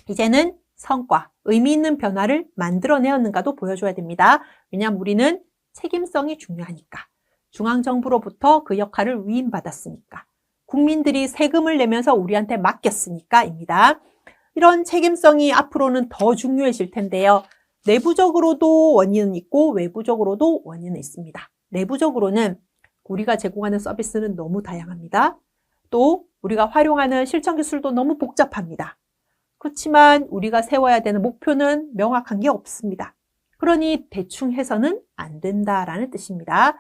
이제는 성과, 의미 있는 변화를 만들어내었는가도 보여줘야 됩니다. 왜냐하면 우리는 책임성이 중요하니까. 중앙정부로부터 그 역할을 위임받았으니까. 국민들이 세금을 내면서 우리한테 맡겼으니까입니다. 이런 책임성이 앞으로는 더 중요해질 텐데요. 내부적으로도 원인은 있고 외부적으로도 원인은 있습니다. 내부적으로는 우리가 제공하는 서비스는 너무 다양합니다. 또 우리가 활용하는 실천 기술도 너무 복잡합니다. 그렇지만 우리가 세워야 되는 목표는 명확한 게 없습니다. 그러니 대충 해서는 안 된다라는 뜻입니다.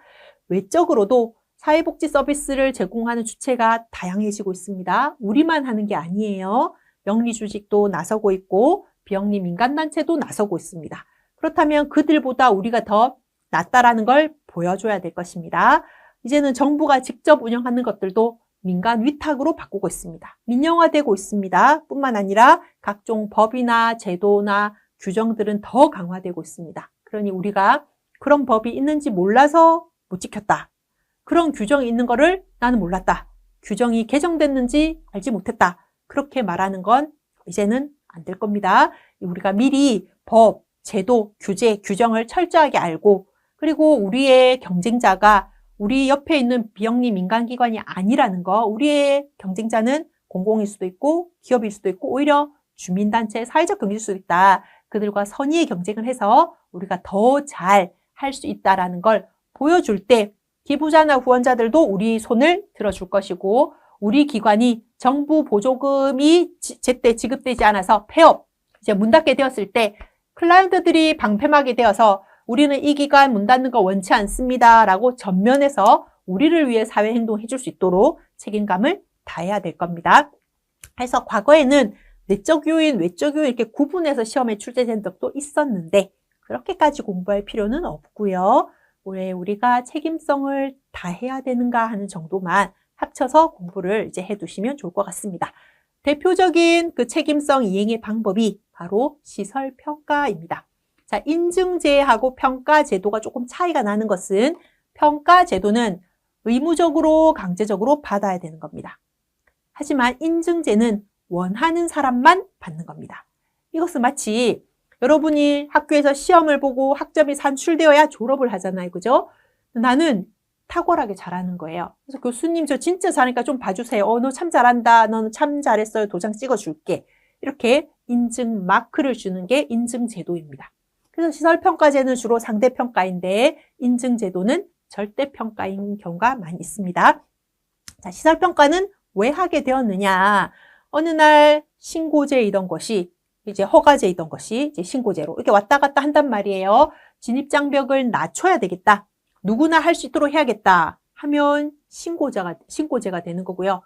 외적으로도 사회복지 서비스를 제공하는 주체가 다양해지고 있습니다. 우리만 하는 게 아니에요. 영리조직도 나서고 있고 비영리 민간단체도 나서고 있습니다. 그렇다면 그들보다 우리가 더 낫다라는 걸 보여줘야 될 것입니다. 이제는 정부가 직접 운영하는 것들도 민간 위탁으로 바꾸고 있습니다. 민영화되고 있습니다. 뿐만 아니라 각종 법이나 제도나 규정들은 더 강화되고 있습니다. 그러니 우리가 그런 법이 있는지 몰라서 못 지켰다. 그런 규정이 있는 거를 나는 몰랐다. 규정이 개정됐는지 알지 못했다. 그렇게 말하는 건 이제는 안 될 겁니다. 우리가 미리 법, 제도, 규제, 규정을 철저하게 알고 그리고 우리의 경쟁자가 우리 옆에 있는 비영리 민간기관이 아니라는 거, 우리의 경쟁자는 공공일 수도 있고 기업일 수도 있고 오히려 주민단체, 사회적 경제일 수도 있다. 그들과 선의의 경쟁을 해서 우리가 더 잘 할 수 있다라는 걸 보여줄 때 기부자나 후원자들도 우리 손을 들어줄 것이고 우리 기관이 정부 보조금이 제때 지급되지 않아서 폐업, 이제 문 닫게 되었을 때 클라이언트들이 방패막이 되어서 우리는 이 기관 문 닫는 거 원치 않습니다. 라고 전면에서 우리를 위해 사회행동 해줄 수 있도록 책임감을 다해야 될 겁니다. 그래서 과거에는 내적 요인, 외적 요인 이렇게 구분해서 시험에 출제된 적도 있었는데 그렇게까지 공부할 필요는 없고요. 왜 우리가 책임성을 다해야 되는가 하는 정도만 합쳐서 공부를 이제 해두시면 좋을 것 같습니다. 대표적인 그 책임성 이행의 방법이 바로 시설평가입니다. 자, 인증제하고 평가제도가 조금 차이가 나는 것은 평가제도는 의무적으로 강제적으로 받아야 되는 겁니다. 하지만 인증제는 원하는 사람만 받는 겁니다. 이것은 마치 여러분이 학교에서 시험을 보고 학점이 산출되어야 졸업을 하잖아요. 그죠? 나는 탁월하게 잘하는 거예요. 그래서 교수님 저 진짜 잘하니까 좀 봐주세요. 너 참 잘한다. 너는 참 잘했어요. 도장 찍어줄게. 이렇게 인증 마크를 주는 게 인증제도입니다. 그래서 시설평가제는 주로 상대평가인데 인증제도는 절대평가인 경우가 많이 있습니다. 자, 시설평가는 왜 하게 되었느냐. 어느 날 신고제이던 것이 이제 허가제이던 것이 이제 신고제로 이렇게 왔다 갔다 한단 말이에요. 진입장벽을 낮춰야 되겠다. 누구나 할 수 있도록 해야겠다 하면 신고제가 되는 거고요.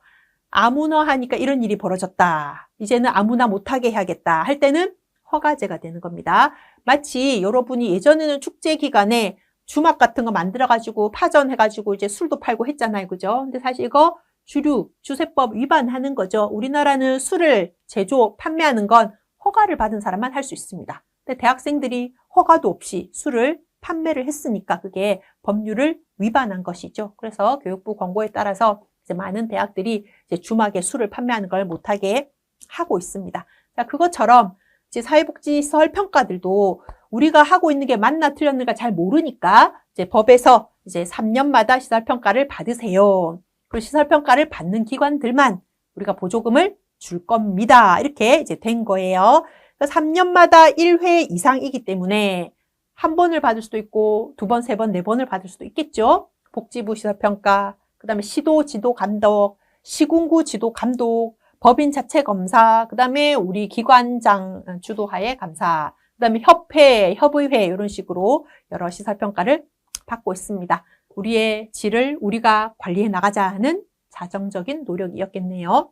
아무나 하니까 이런 일이 벌어졌다. 이제는 아무나 못하게 해야겠다 할 때는 허가제가 되는 겁니다. 마치 여러분이 예전에는 축제 기간에 주막 같은 거 만들어가지고 파전해가지고 이제 술도 팔고 했잖아요. 그죠? 근데 사실 이거 주세법 위반하는 거죠. 우리나라는 술을 제조, 판매하는 건 허가를 받은 사람만 할 수 있습니다. 근데 대학생들이 허가도 없이 술을 판매를 했으니까 그게 법률을 위반한 것이죠. 그래서 교육부 권고에 따라서 이제 많은 대학들이 이제 주막에 술을 판매하는 걸 못하게 하고 있습니다. 자, 그것처럼 이제 사회복지시설 평가들도 우리가 하고 있는 게 맞나 틀렸는가 잘 모르니까 이제 법에서 이제 3년마다 시설평가를 받으세요. 그리고 시설평가를 받는 기관들만 우리가 보조금을 줄 겁니다. 이렇게 이제 된 거예요. 3년마다 1회 이상이기 때문에 한 번을 받을 수도 있고 2번, 3번, 4번을 받을 수도 있겠죠. 복지부 시설평가, 그 다음에 시도 지도 감독, 시군구 지도 감독, 법인 자체 검사, 그 다음에 우리 기관장 주도하에 감사, 그 다음에 협회, 협의회 이런 식으로 여러 시설평가를 받고 있습니다. 우리의 질을 우리가 관리해 나가자는 자정적인 노력이었겠네요.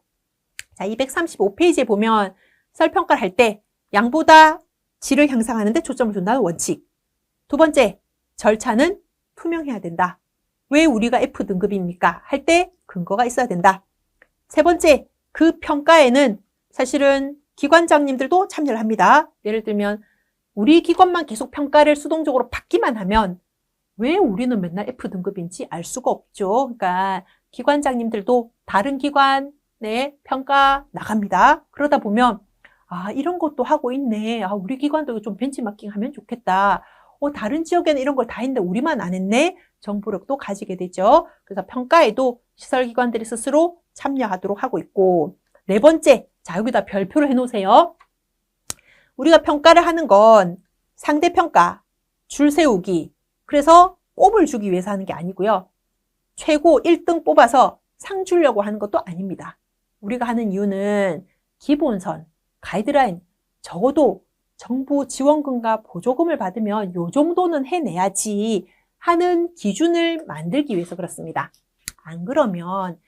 자, 235페이지에 보면 시설평가를 할 때 양보다 질을 향상하는 데 초점을 둔다는 원칙. 두 번째, 절차는 투명해야 된다. 왜 우리가 F등급입니까? 할 때 근거가 있어야 된다. 세 번째, 그 평가에는 사실은 기관장님들도 참여를 합니다. 예를 들면 우리 기관만 계속 평가를 수동적으로 받기만 하면 왜 우리는 맨날 F등급인지 알 수가 없죠. 그러니까 기관장님들도 다른 기관에 평가 나갑니다. 그러다 보면 아, 이런 것도 하고 있네. 아, 우리 기관도 좀 벤치마킹 하면 좋겠다. 다른 지역에는 이런 걸 다 했는데 우리만 안 했네. 정보력도 가지게 되죠. 그래서 평가에도 시설기관들이 스스로 참여하도록 하고 있고, 네 번째, 자, 여기다 별표를 해놓으세요. 우리가 평가를 하는 건 상대평가, 줄 세우기, 그래서 꼽을 주기 위해서 하는 게 아니고요. 최고 1등 뽑아서 상 주려고 하는 것도 아닙니다. 우리가 하는 이유는 기본선, 가이드라인, 적어도 정부 지원금과 보조금을 받으면 요 정도는 해내야지 하는 기준을 만들기 위해서 그렇습니다. 안 그러면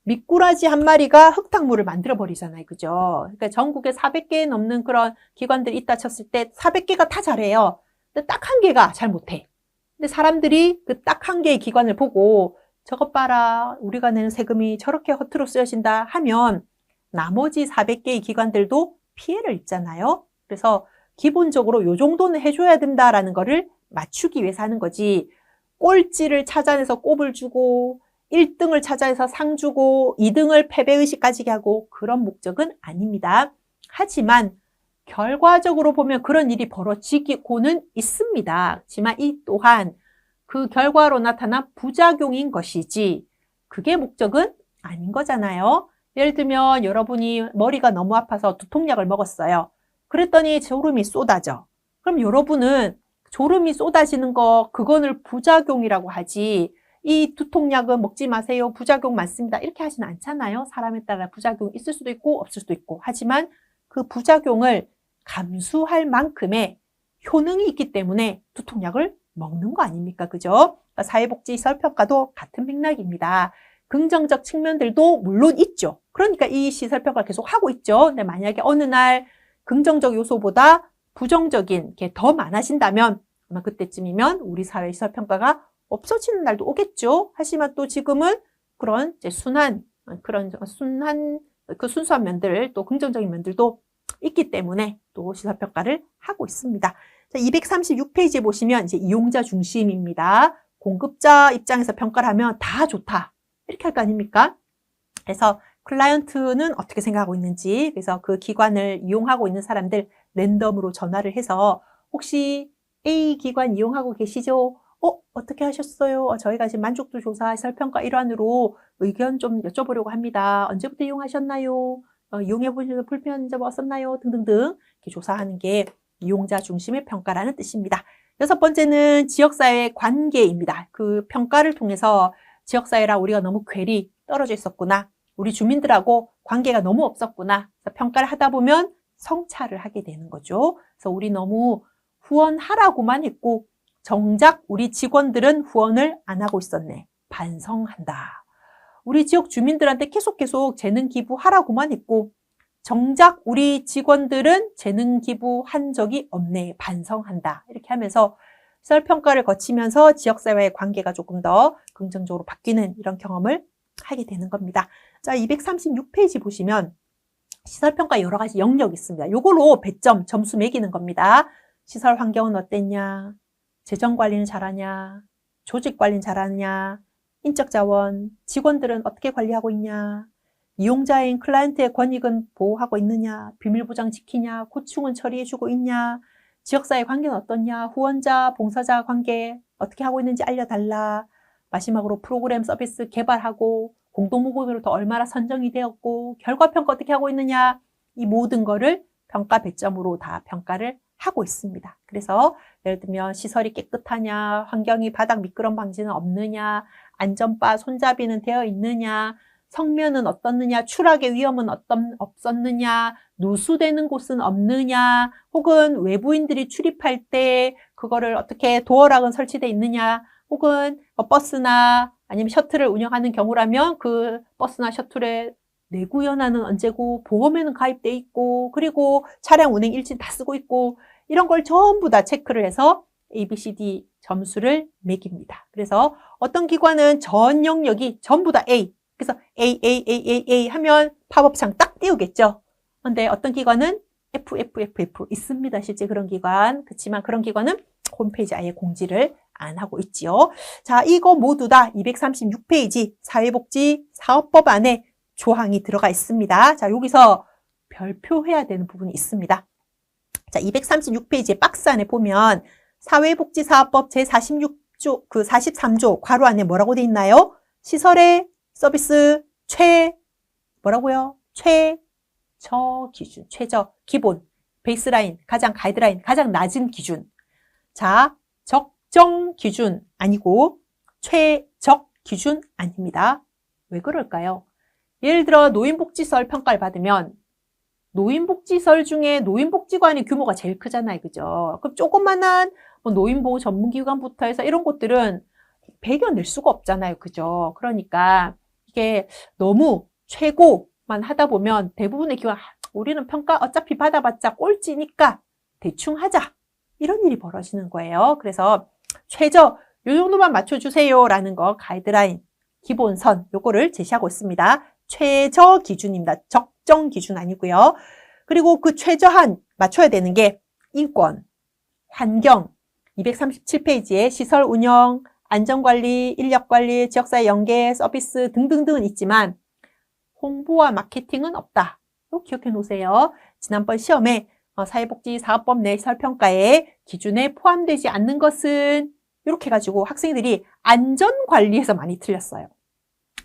미꾸라지 한 마리가 흙탕물을 만들어 버리잖아요. 그죠? 그러니까 전국에 400개 넘는 그런 기관들이 있다 쳤을 때 400개가 다 잘해요. 근데 딱 한 개가 잘 못해. 근데 사람들이 그 딱 한 개의 기관을 보고 저것 봐라, 우리가 내는 세금이 저렇게 허투루 쓰여진다 하면 나머지 400개의 기관들도 피해를 입잖아요. 그래서 기본적으로 요 정도는 해줘야 된다라는 거를 맞추기 위해서 하는 거지, 꼴찌를 찾아내서 꼽을 주고 1등을 찾아내서 상 주고 2등을 패배의식 가지게 하고 그런 목적은 아닙니다. 하지만 결과적으로 보면 그런 일이 벌어지고는 있습니다. 하지만 이 또한 그 결과로 나타난 부작용인 것이지 그게 목적은 아닌 거잖아요. 예를 들면 여러분이 머리가 너무 아파서 두통약을 먹었어요. 그랬더니 졸음이 쏟아져. 그럼 여러분은 졸음이 쏟아지는 거 그거를 부작용이라고 하지, 이 두통약은 먹지 마세요, 부작용 많습니다, 이렇게 하지는 않잖아요. 사람에 따라 부작용이 있을 수도 있고 없을 수도 있고. 하지만 그 부작용을 감수할 만큼의 효능이 있기 때문에 두통약을 먹는 거 아닙니까? 그죠? 그러니까 사회복지시설평가도 같은 맥락입니다. 긍정적 측면들도 물론 있죠. 그러니까 이 시설평가를 계속 하고 있죠. 근데 만약에 어느 날 긍정적 요소보다 부정적인 게 더 많아진다면 아마 그때쯤이면 우리 사회 시설평가가 없어지는 날도 오겠죠. 하지만 또 지금은 그런 이제 순한 그 순수한 면들, 또 긍정적인 면들도 있기 때문에 또 시설평가를 하고 있습니다. 자, 236페이지에 보시면 이제 이용자 중심입니다. 공급자 입장에서 평가를 하면 다 좋다, 이렇게 할 거 아닙니까? 그래서 클라이언트는 어떻게 생각하고 있는지, 그래서 그 기관을 이용하고 있는 사람들 랜덤으로 전화를 해서 혹시 A 기관 이용하고 계시죠? 어떻게 하셨어요? 저희가 지금 만족도 조사 시설평가 일환으로 의견 좀 여쭤보려고 합니다. 언제부터 이용하셨나요? 이용해보시면서 불편한 점 없었나요? 등등등 이렇게 조사하는 게 이용자 중심의 평가라는 뜻입니다. 여섯 번째는 지역사회 관계입니다. 그 평가를 통해서 지역사회랑 우리가 너무 괴리 떨어져 있었구나, 우리 주민들하고 관계가 너무 없었구나, 그래서 평가를 하다 보면 성찰을 하게 되는 거죠. 그래서 우리 너무 후원하라고만 했고 정작 우리 직원들은 후원을 안 하고 있었네. 반성한다. 우리 지역 주민들한테 계속 재능 기부하라고만 했고 정작 우리 직원들은 재능 기부한 적이 없네. 반성한다. 이렇게 하면서 시설평가를 거치면서 지역사회의 관계가 조금 더 긍정적으로 바뀌는 이런 경험을 하게 되는 겁니다. 자, 236페이지 보시면 시설평가 여러 가지 영역이 있습니다. 요걸로 배점, 점수 매기는 겁니다. 시설 환경은 어땠냐? 재정관리는 잘하냐? 조직관리는 잘하냐? 인적자원, 직원들은 어떻게 관리하고 있냐? 이용자인 클라이언트의 권익은 보호하고 있느냐? 비밀보장 지키냐? 고충은 처리해주고 있냐? 지역사회 관계는 어떻냐? 후원자, 봉사자 관계 어떻게 하고 있는지 알려달라. 마지막으로 프로그램 서비스 개발하고 공동목표로부터 얼마나 선정이 되었고 결과평가 어떻게 하고 있느냐? 이 모든 거를 평가 배점으로 다 평가를 하고 있습니다. 그래서 예를 들면 시설이 깨끗하냐, 환경이 바닥 미끄럼 방지는 없느냐, 안전바 손잡이는 되어 있느냐, 성면은 어떻느냐, 추락의 위험은 없었느냐, 누수되는 곳은 없느냐, 혹은 외부인들이 출입할 때 그거를 어떻게 도어락은 설치되어 있느냐, 혹은 버스나 아니면 셔틀을 운영하는 경우라면 그 버스나 셔틀의 내구 연한은 언제고, 보험에는 가입돼 있고, 그리고 차량 운행 일진 다 쓰고 있고, 이런 걸 전부 다 체크를 해서 ABCD 점수를 매깁니다. 그래서 어떤 기관은 전 영역이 전부 다 A, 그래서 A 하면 팝업창 딱 띄우겠죠. 근데 어떤 기관은 F 있습니다. 실제 그런 기관. 그렇지만 그런 기관은 홈페이지 아예 공지를 안 하고 있지요. 자, 이거 모두 다 236페이지 사회복지 사업법 안에 조항이 들어가 있습니다. 자, 여기서 별표해야 되는 부분이 있습니다. 자, 236페이지의 박스 안에 보면 사회복지사업법 제46조, 43조 괄호 안에 뭐라고 돼 있나요? 시설의 서비스 뭐라고요? 최저 기준, 최저 기본, 베이스라인, 가장 가이드라인, 가장 낮은 기준. 자, 적정 기준 아니고 최적 기준 아닙니다. 왜 그럴까요? 예를 들어 노인복지시설 평가를 받으면 노인복지시설 중에 노인복지관의 규모가 제일 크잖아요. 그죠? 그럼 조그만한 노인보호 전문기관부터 해서 이런 곳들은 배겨낼 수가 없잖아요. 그죠? 그러니까 이게 너무 최고만 하다 보면 대부분의 기관, 우리는 평가 어차피 받아봤자 꼴찌니까 대충 하자. 이런 일이 벌어지는 거예요. 그래서 최저 요 정도만 맞춰주세요 라는 거 가이드라인, 기본선 요거를 제시하고 있습니다. 최저 기준입니다. 적정 기준 아니고요. 그리고 그 최저한 맞춰야 되는 게 인권, 환경, 237페이지에 시설 운영, 안전관리, 인력관리, 지역사회 연계, 서비스 등등등은 있지만 홍보와 마케팅은 없다. 이거 기억해 놓으세요. 지난번 시험에 사회복지사업법 내 시설평가에 기준에 포함되지 않는 것은 이렇게 해가지고 학생들이 안전관리에서 많이 틀렸어요.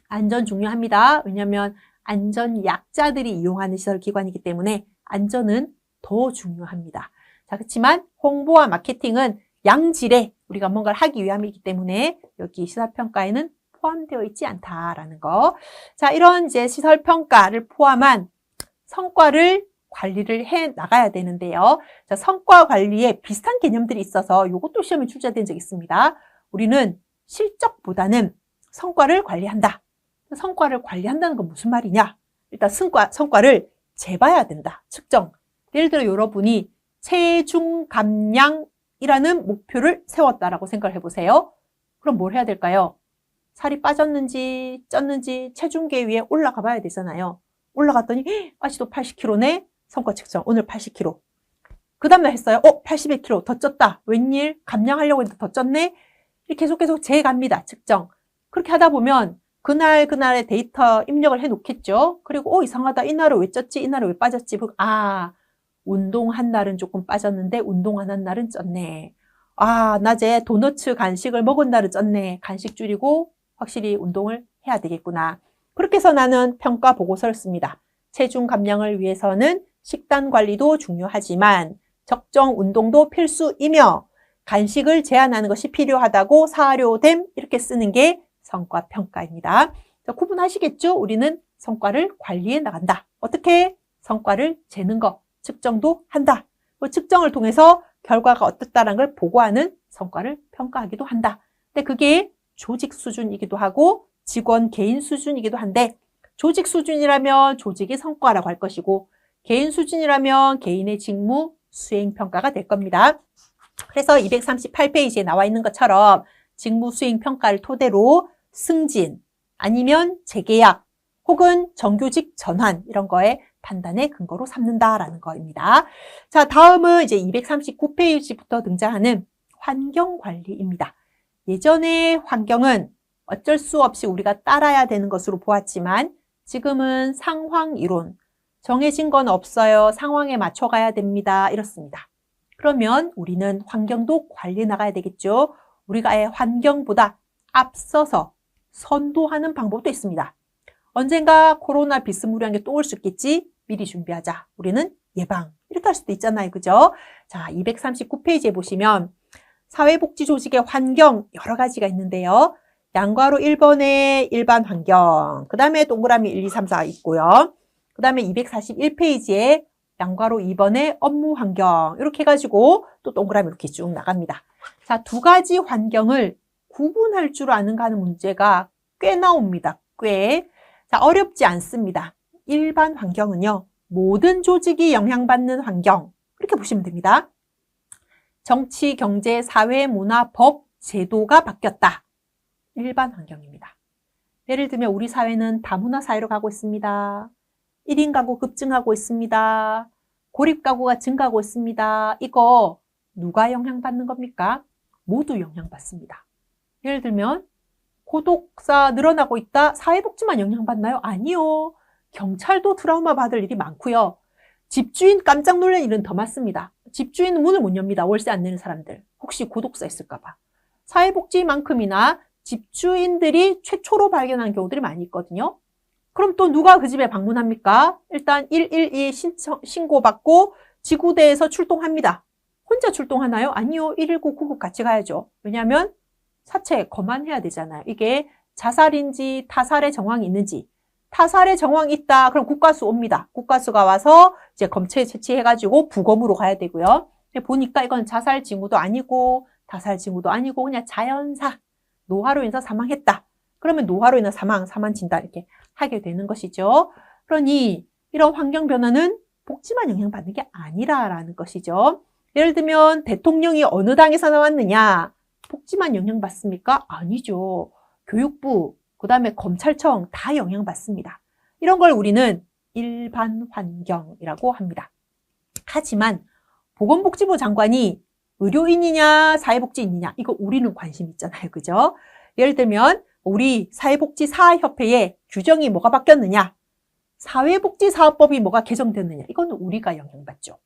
안전 중요합니다. 왜냐하면 안전약자들이 이용하는 시설기관이기 때문에 안전은 더 중요합니다. 자, 그렇지만 홍보와 마케팅은 양질의 우리가 뭔가를 하기 위함이기 때문에 여기 시설평가에는 포함되어 있지 않다라는 거. 자, 이런 이제 시설평가를 포함한 성과를 관리를 해 나가야 되는데요. 자, 성과 관리에 비슷한 개념들이 있어서 이것도 시험에 출제된 적이 있습니다. 우리는 실적보다는 성과를 관리한다. 성과를 관리한다는 건 무슨 말이냐? 일단 성과를 재봐야 된다. 측정. 예를 들어 여러분이 체중 감량이라는 목표를 세웠다라고 생각을 해보세요. 그럼 뭘 해야 될까요? 살이 빠졌는지 쪘는지 체중계 위에 올라가 봐야 되잖아요. 올라갔더니 아직도 80kg네. 성과 측정. 오늘 80kg. 그 다음날 했어요. 81kg 더 쪘다. 웬일? 감량하려고 했는데 더 쪘네? 이렇게 계속 재갑니다. 측정. 그렇게 하다 보면 그날의 데이터 입력을 해 놓겠죠. 그리고 이상하다. 이날은 왜 쪘지? 이날은 왜 빠졌지? 운동한 날은 조금 빠졌는데 운동 안 한 날은 쪘네. 낮에 도너츠 간식을 먹은 날은 쪘네. 간식 줄이고 확실히 운동을 해야 되겠구나. 그렇게 해서 나는 평가 보고서를 씁니다. 체중 감량을 위해서는 식단 관리도 중요하지만 적정 운동도 필수이며 간식을 제한하는 것이 필요하다고 사료됨 이렇게 쓰는 게 성과 평가입니다. 자, 구분하시겠죠? 우리는 성과를 관리해 나간다. 어떻게? 성과를 재는 거, 측정도 한다. 그 측정을 통해서 결과가 어떻다는 걸 보고하는 성과를 평가하기도 한다. 근데 그게 조직 수준이기도 하고 직원 개인 수준이기도 한데 조직 수준이라면 조직의 성과라고 할 것이고 개인 수준이라면 개인의 직무 수행 평가가 될 겁니다. 그래서 238페이지에 나와 있는 것처럼 직무 수행 평가를 토대로 승진 아니면 재계약 혹은 정규직 전환 이런 거에 판단의 근거로 삼는다라는 거입니다. 자, 다음은 이제 239페이지부터 등장하는 환경관리입니다. 예전에 환경은 어쩔 수 없이 우리가 따라야 되는 것으로 보았지만 지금은 상황이론, 정해진 건 없어요. 상황에 맞춰가야 됩니다. 이렇습니다. 그러면 우리는 환경도 관리해 나가야 되겠죠. 우리가 아예 환경보다 앞서서 선도하는 방법도 있습니다. 언젠가 코로나 비스무리한 게 또 올 수 있겠지? 미리 준비하자. 우리는 예방, 이렇게 할 수도 있잖아요. 그죠? 자, 239페이지에 보시면 사회복지 조직의 환경 여러 가지가 있는데요. 양괄호 1번에 일반 환경, 그 다음에 동그라미 1, 2, 3, 4 있고요. 그 다음에 241페이지에 양괄호 2번에 업무 환경, 이렇게 해가지고 또 동그라미 이렇게 쭉 나갑니다. 자, 두 가지 환경을 구분할 줄 아는가 하는 문제가 꽤 나옵니다. 꽤. 자, 어렵지 않습니다. 일반 환경은요, 모든 조직이 영향받는 환경, 이렇게 보시면 됩니다. 정치, 경제, 사회, 문화, 법, 제도가 바뀌었다. 일반 환경입니다. 예를 들면 우리 사회는 다문화 사회로 가고 있습니다. 1인 가구 급증하고 있습니다. 고립 가구가 증가하고 있습니다. 이거 누가 영향받는 겁니까? 모두 영향받습니다. 예를 들면 고독사 늘어나고 있다. 사회복지만 영향받나요? 아니요. 경찰도 트라우마 받을 일이 많고요. 집주인 깜짝 놀란 일은 더 많습니다. 집주인은 문을 못 엽니다. 월세 안 내는 사람들. 혹시 고독사 있을까 봐. 사회복지만큼이나 집주인들이 최초로 발견한 경우들이 많이 있거든요. 그럼 또 누가 그 집에 방문합니까? 일단 112 신고받고 지구대에서 출동합니다. 혼자 출동하나요? 아니요. 119 구급 같이 가야죠. 왜냐하면 사체 검안해야 되잖아요. 이게 자살인지 타살의 정황이 있는지. 타살의 정황이 있다. 그럼 국가수 옵니다. 국가수가 와서 이제 검체에 채취해가지고 부검으로 가야 되고요. 보니까 이건 자살 징후도 아니고 타살 징후도 아니고 그냥 자연사. 노화로 인해서 사망했다. 그러면 노화로 인한 사망 진단 이렇게 하게 되는 것이죠. 그러니 이런 환경 변화는 복지만 영향받는 게 아니라라는 것이죠. 예를 들면 대통령이 어느 당에서 나왔느냐? 복지만 영향받습니까? 아니죠. 교육부, 그 다음에 검찰청 다 영향받습니다. 이런 걸 우리는 일반 환경이라고 합니다. 하지만 보건복지부 장관이 의료인이냐 사회복지인이냐 이거 우리는 관심 있잖아요. 그죠? 예를 들면 우리 사회복지사협회에 규정이 뭐가 바뀌었느냐, 사회복지사업법이 뭐가 개정됐느냐, 이건 우리가 영향받죠.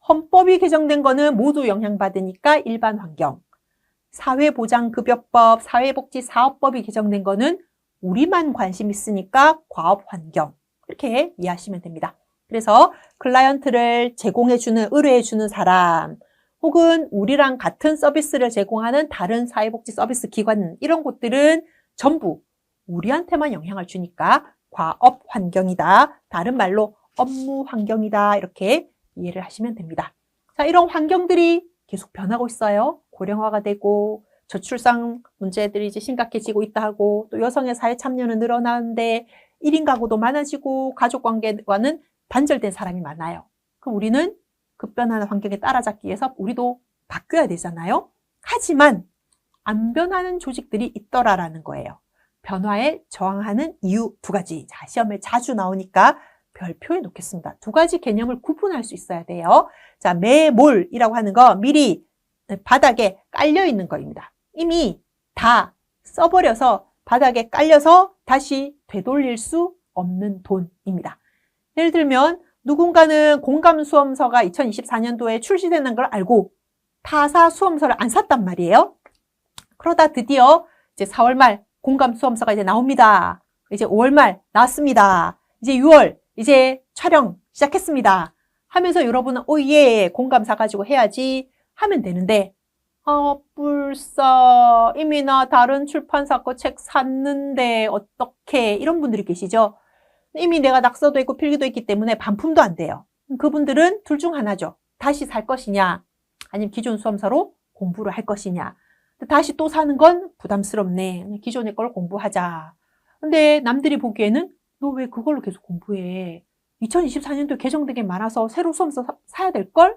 헌법이 개정된 거는 모두 영향받으니까 일반 환경, 사회보장급여법, 사회복지사업법이 개정된 거는 우리만 관심 있으니까 과업 환경, 이렇게 이해하시면 됩니다. 그래서 클라이언트를 제공해주는, 의뢰해주는 사람, 혹은 우리랑 같은 서비스를 제공하는 다른 사회복지 서비스 기관, 이런 곳들은 전부 우리한테만 영향을 주니까 과업 환경이다. 다른 말로 업무 환경이다. 이렇게 이해를 하시면 됩니다. 자, 이런 환경들이 계속 변하고 있어요. 고령화가 되고 저출산 문제들이 이제 심각해지고 있다 하고, 또 여성의 사회 참여는 늘어나는데 1인 가구도 많아지고 가족 관계와는 단절된 사람이 많아요. 그럼 우리는 급변하는 환경에 따라잡기 위해서 우리도 바뀌어야 되잖아요. 하지만 안 변하는 조직들이 있더라라는 거예요. 변화에 저항하는 이유 두 가지. 자, 시험에 자주 나오니까 별표에 놓겠습니다. 두 가지 개념을 구분할 수 있어야 돼요. 자, 매몰이라고 하는 거 미리 바닥에 깔려 있는 거입니다. 이미 다 써버려서 바닥에 깔려서 다시 되돌릴 수 없는 돈입니다. 예를 들면 누군가는 공감수험서가 2024년도에 출시되는 걸 알고 타사 수험서를 안 샀단 말이에요. 그러다 드디어 이제 4월 말 공감수험서가 이제 나옵니다. 이제 5월 말 나왔습니다. 이제 6월 이제 촬영 시작했습니다. 하면서 여러분은 오예 공감 사가지고 해야지 하면 되는데, 불사 이미 나 다른 출판사 거 책 샀는데 어떻게, 이런 분들이 계시죠. 이미 내가 낙서도 있고 필기도 있기 때문에 반품도 안 돼요. 그분들은 둘 중 하나죠. 다시 살 것이냐, 아니면 기존 수험서로 공부를 할 것이냐. 다시 또 사는 건 부담스럽네. 기존의 걸 공부하자. 근데 남들이 보기에는 너 왜 그걸로 계속 공부해? 2024년도에 개정된 게 많아서 새로 수험서 사야 될걸?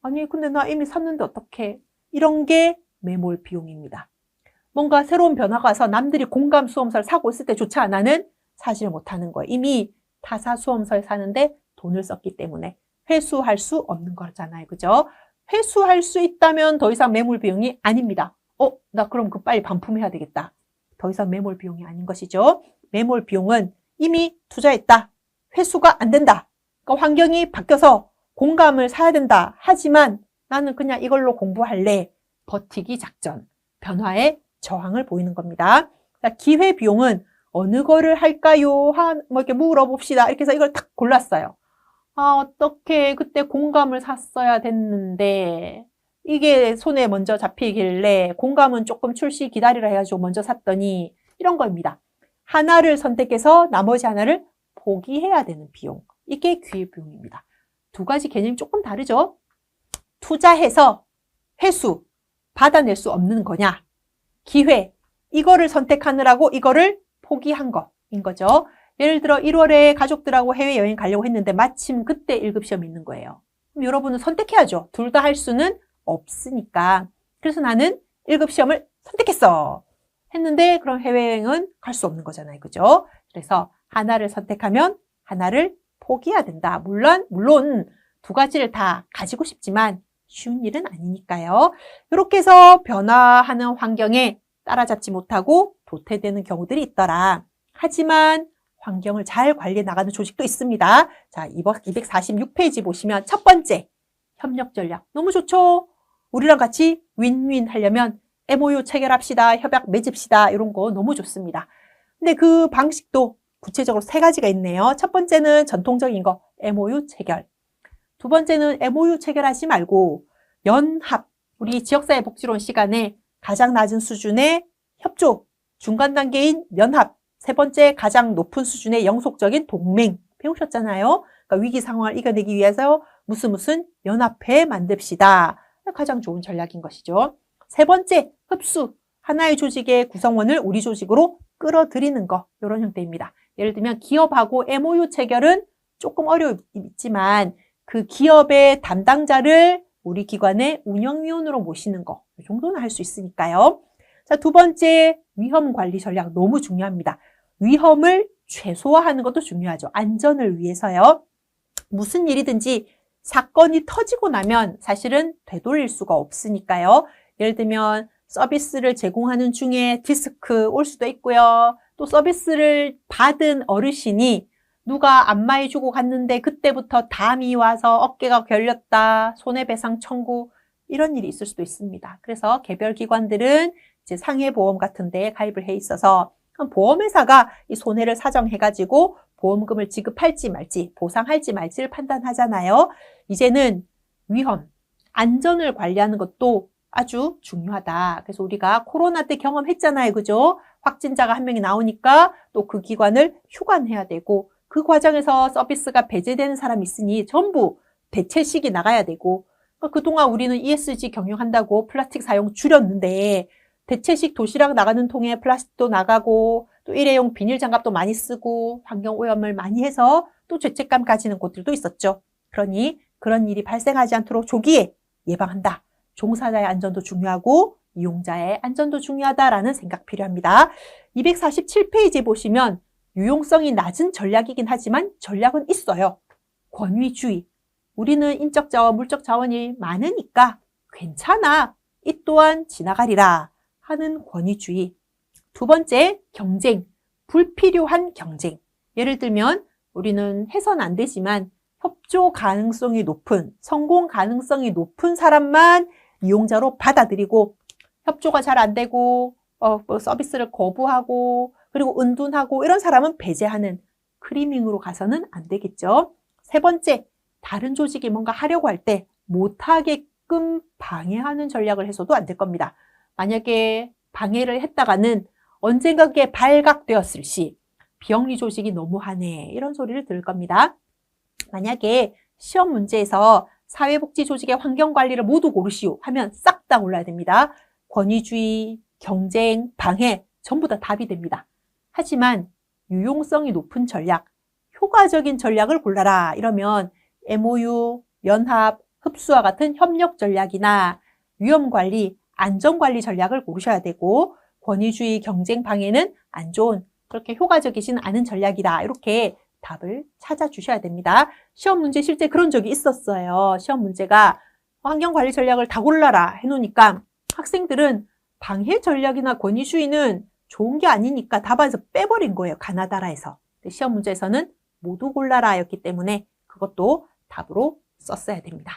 아니 근데 나 이미 샀는데 어떡해? 이런 게 매몰 비용입니다. 뭔가 새로운 변화가 와서 남들이 공감 수험서를 사고 있을 때조차 나는 사지를 못하는 거예요. 이미 타사 수험서를 사는데 돈을 썼기 때문에 회수할 수 없는 거잖아요. 그죠? 회수할 수 있다면 더 이상 매몰 비용이 아닙니다. 나 그럼 그 빨리 반품해야 되겠다. 더 이상 매몰 비용이 아닌 것이죠. 매몰 비용은 이미 투자했다. 회수가 안 된다. 그러니까 환경이 바뀌어서 공감을 사야 된다. 하지만 나는 그냥 이걸로 공부할래. 버티기 작전. 변화에 저항을 보이는 겁니다. 기회 비용은 어느 거를 할까요? 뭐 이렇게 물어봅시다. 이렇게 해서 이걸 딱 골랐어요. 아, 어떻게 그때 공감을 샀어야 됐는데 이게 손에 먼저 잡히길래 공감은 조금 출시 기다리라 해가지고 먼저 샀더니 이런 겁니다. 하나를 선택해서 나머지 하나를 포기해야 되는 비용. 이게 기회비용입니다. 두 가지 개념이 조금 다르죠? 투자해서 회수, 받아낼 수 없는 거냐? 기회, 이거를 선택하느라고 이거를 포기한 거인 거죠. 예를 들어 1월에 가족들하고 해외여행 가려고 했는데 마침 그때 1급 시험이 있는 거예요. 그럼 여러분은 선택해야죠. 둘 다 할 수는 없으니까. 그래서 나는 1급 시험을 선택했어. 했는데 그럼 해외여행은 갈 수 없는 거잖아요. 그죠? 그래서 하나를 선택하면 하나를 포기해야 된다. 물론 두 가지를 다 가지고 싶지만 쉬운 일은 아니니까요. 이렇게 해서 변화하는 환경에 따라잡지 못하고 도태되는 경우들이 있더라. 하지만 환경을 잘 관리해 나가는 조직도 있습니다. 자, 246페이지 보시면 첫 번째, 협력 전략. 너무 좋죠? 우리랑 같이 윈윈 하려면 MOU 체결합시다, 협약 맺읍시다, 이런 거 너무 좋습니다. 근데 그 방식도 구체적으로 세 가지가 있네요. 첫 번째는 전통적인 거, MOU 체결. 두 번째는 MOU 체결하지 말고 연합, 우리 지역사회복지론 시간에 가장 낮은 수준의 협조, 중간 단계인 연합, 세 번째 가장 높은 수준의 영속적인 동맹 배우셨잖아요. 그러니까 위기 상황을 이겨내기 위해서 무슨 연합회 만듭시다. 가장 좋은 전략인 것이죠. 세 번째, 흡수. 하나의 조직의 구성원을 우리 조직으로 끌어들이는 거. 이런 형태입니다. 예를 들면 기업하고 MOU 체결은 조금 어렵지만 그 기업의 담당자를 우리 기관의 운영위원으로 모시는 거. 이 정도는 할 수 있으니까요. 자, 두 번째, 위험 관리 전략 너무 중요합니다. 위험을 최소화하는 것도 중요하죠. 안전을 위해서요. 무슨 일이든지 사건이 터지고 나면 사실은 되돌릴 수가 없으니까요. 예를 들면 서비스를 제공하는 중에 디스크 올 수도 있고요. 또 서비스를 받은 어르신이 누가 안마해주고 갔는데 그때부터 담이 와서 어깨가 결렸다, 손해배상 청구 이런 일이 있을 수도 있습니다. 그래서 개별 기관들은 이제 상해보험 같은 데 가입을 해 있어서 보험회사가 이 손해를 사정해가지고 보험금을 지급할지 말지, 보상할지 말지를 판단하잖아요. 이제는 위험, 안전을 관리하는 것도 아주 중요하다. 그래서 우리가 코로나 때 경험했잖아요. 그죠? 확진자가 한 명이 나오니까 또 그 기관을 휴관해야 되고 그 과정에서 서비스가 배제되는 사람이 있으니 전부 대체식이 나가야 되고 그동안 우리는 ESG 경영한다고 플라스틱 사용 줄였는데 대체식 도시락 나가는 통에 플라스틱도 나가고 또 일회용 비닐 장갑도 많이 쓰고 환경오염을 많이 해서 또 죄책감 가지는 곳들도 있었죠. 그러니 그런 일이 발생하지 않도록 조기에 예방한다. 종사자의 안전도 중요하고 이용자의 안전도 중요하다라는 생각 필요합니다. 247페이지에 보시면 유용성이 낮은 전략이긴 하지만 전략은 있어요. 권위주의. 우리는 인적 자원, 물적 자원이 많으니까 괜찮아. 이 또한 지나가리라 하는 권위주의. 두 번째, 경쟁. 불필요한 경쟁. 예를 들면 우리는 해서는 안 되지만 협조 가능성이 높은, 성공 가능성이 높은 사람만 이용자로 받아들이고 협조가 잘 안 되고 서비스를 거부하고 그리고 은둔하고 이런 사람은 배제하는 크리밍으로 가서는 안 되겠죠. 세 번째, 다른 조직이 뭔가 하려고 할 때 못하게끔 방해하는 전략을 해서도 안 될 겁니다. 만약에 방해를 했다가는 언젠가 그게 발각되었을 시 비영리 조직이 너무하네 이런 소리를 들을 겁니다. 만약에 시험 문제에서 사회복지 조직의 환경관리를 모두 고르시오 하면 싹 다 골라야 됩니다. 권위주의, 경쟁, 방해 전부 다 답이 됩니다. 하지만 유용성이 높은 전략, 효과적인 전략을 골라라 이러면 MOU, 연합, 흡수와 같은 협력 전략이나 위험관리, 안전관리 전략을 고르셔야 되고 권위주의, 경쟁, 방해는 안 좋은 그렇게 효과적이진 않은 전략이다. 이렇게 답을 찾아주셔야 됩니다. 시험 문제 실제 그런 적이 있었어요. 시험 문제가 환경관리 전략을 다 골라라 해놓으니까 학생들은 방해 전략이나 권위주의는 좋은 게 아니니까 답안에서 빼버린 거예요. 가나다라에서. 시험 문제에서는 모두 골라라 였기 때문에 그것도 답으로 썼어야 됩니다.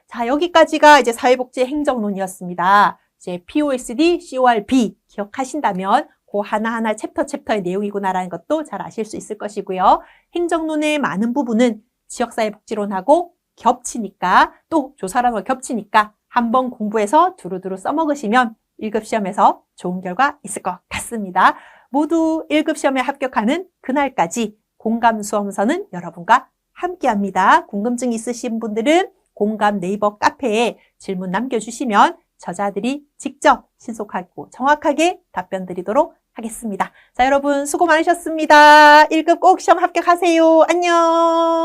자, 여기까지가 이제 사회복지 행정론이었습니다. 이제 POSD, CORB 기억하신다면 그 하나하나 챕터의 내용이구나라는 것도 잘 아실 수 있을 것이고요. 행정론의 많은 부분은 지역사회복지론하고 겹치니까, 또 조사라고 겹치니까 한번 공부해서 두루두루 써먹으시면 1급 시험에서 좋은 결과 있을 것 같습니다. 모두 1급 시험에 합격하는 그날까지 공감수험서는 여러분과 함께합니다. 궁금증 있으신 분들은 공감 네이버 카페에 질문 남겨주시면 저자들이 직접 신속하고 정확하게 답변 드리도록 하겠습니다. 자, 여러분 수고 많으셨습니다. 1급 꼭 시험 합격하세요. 안녕.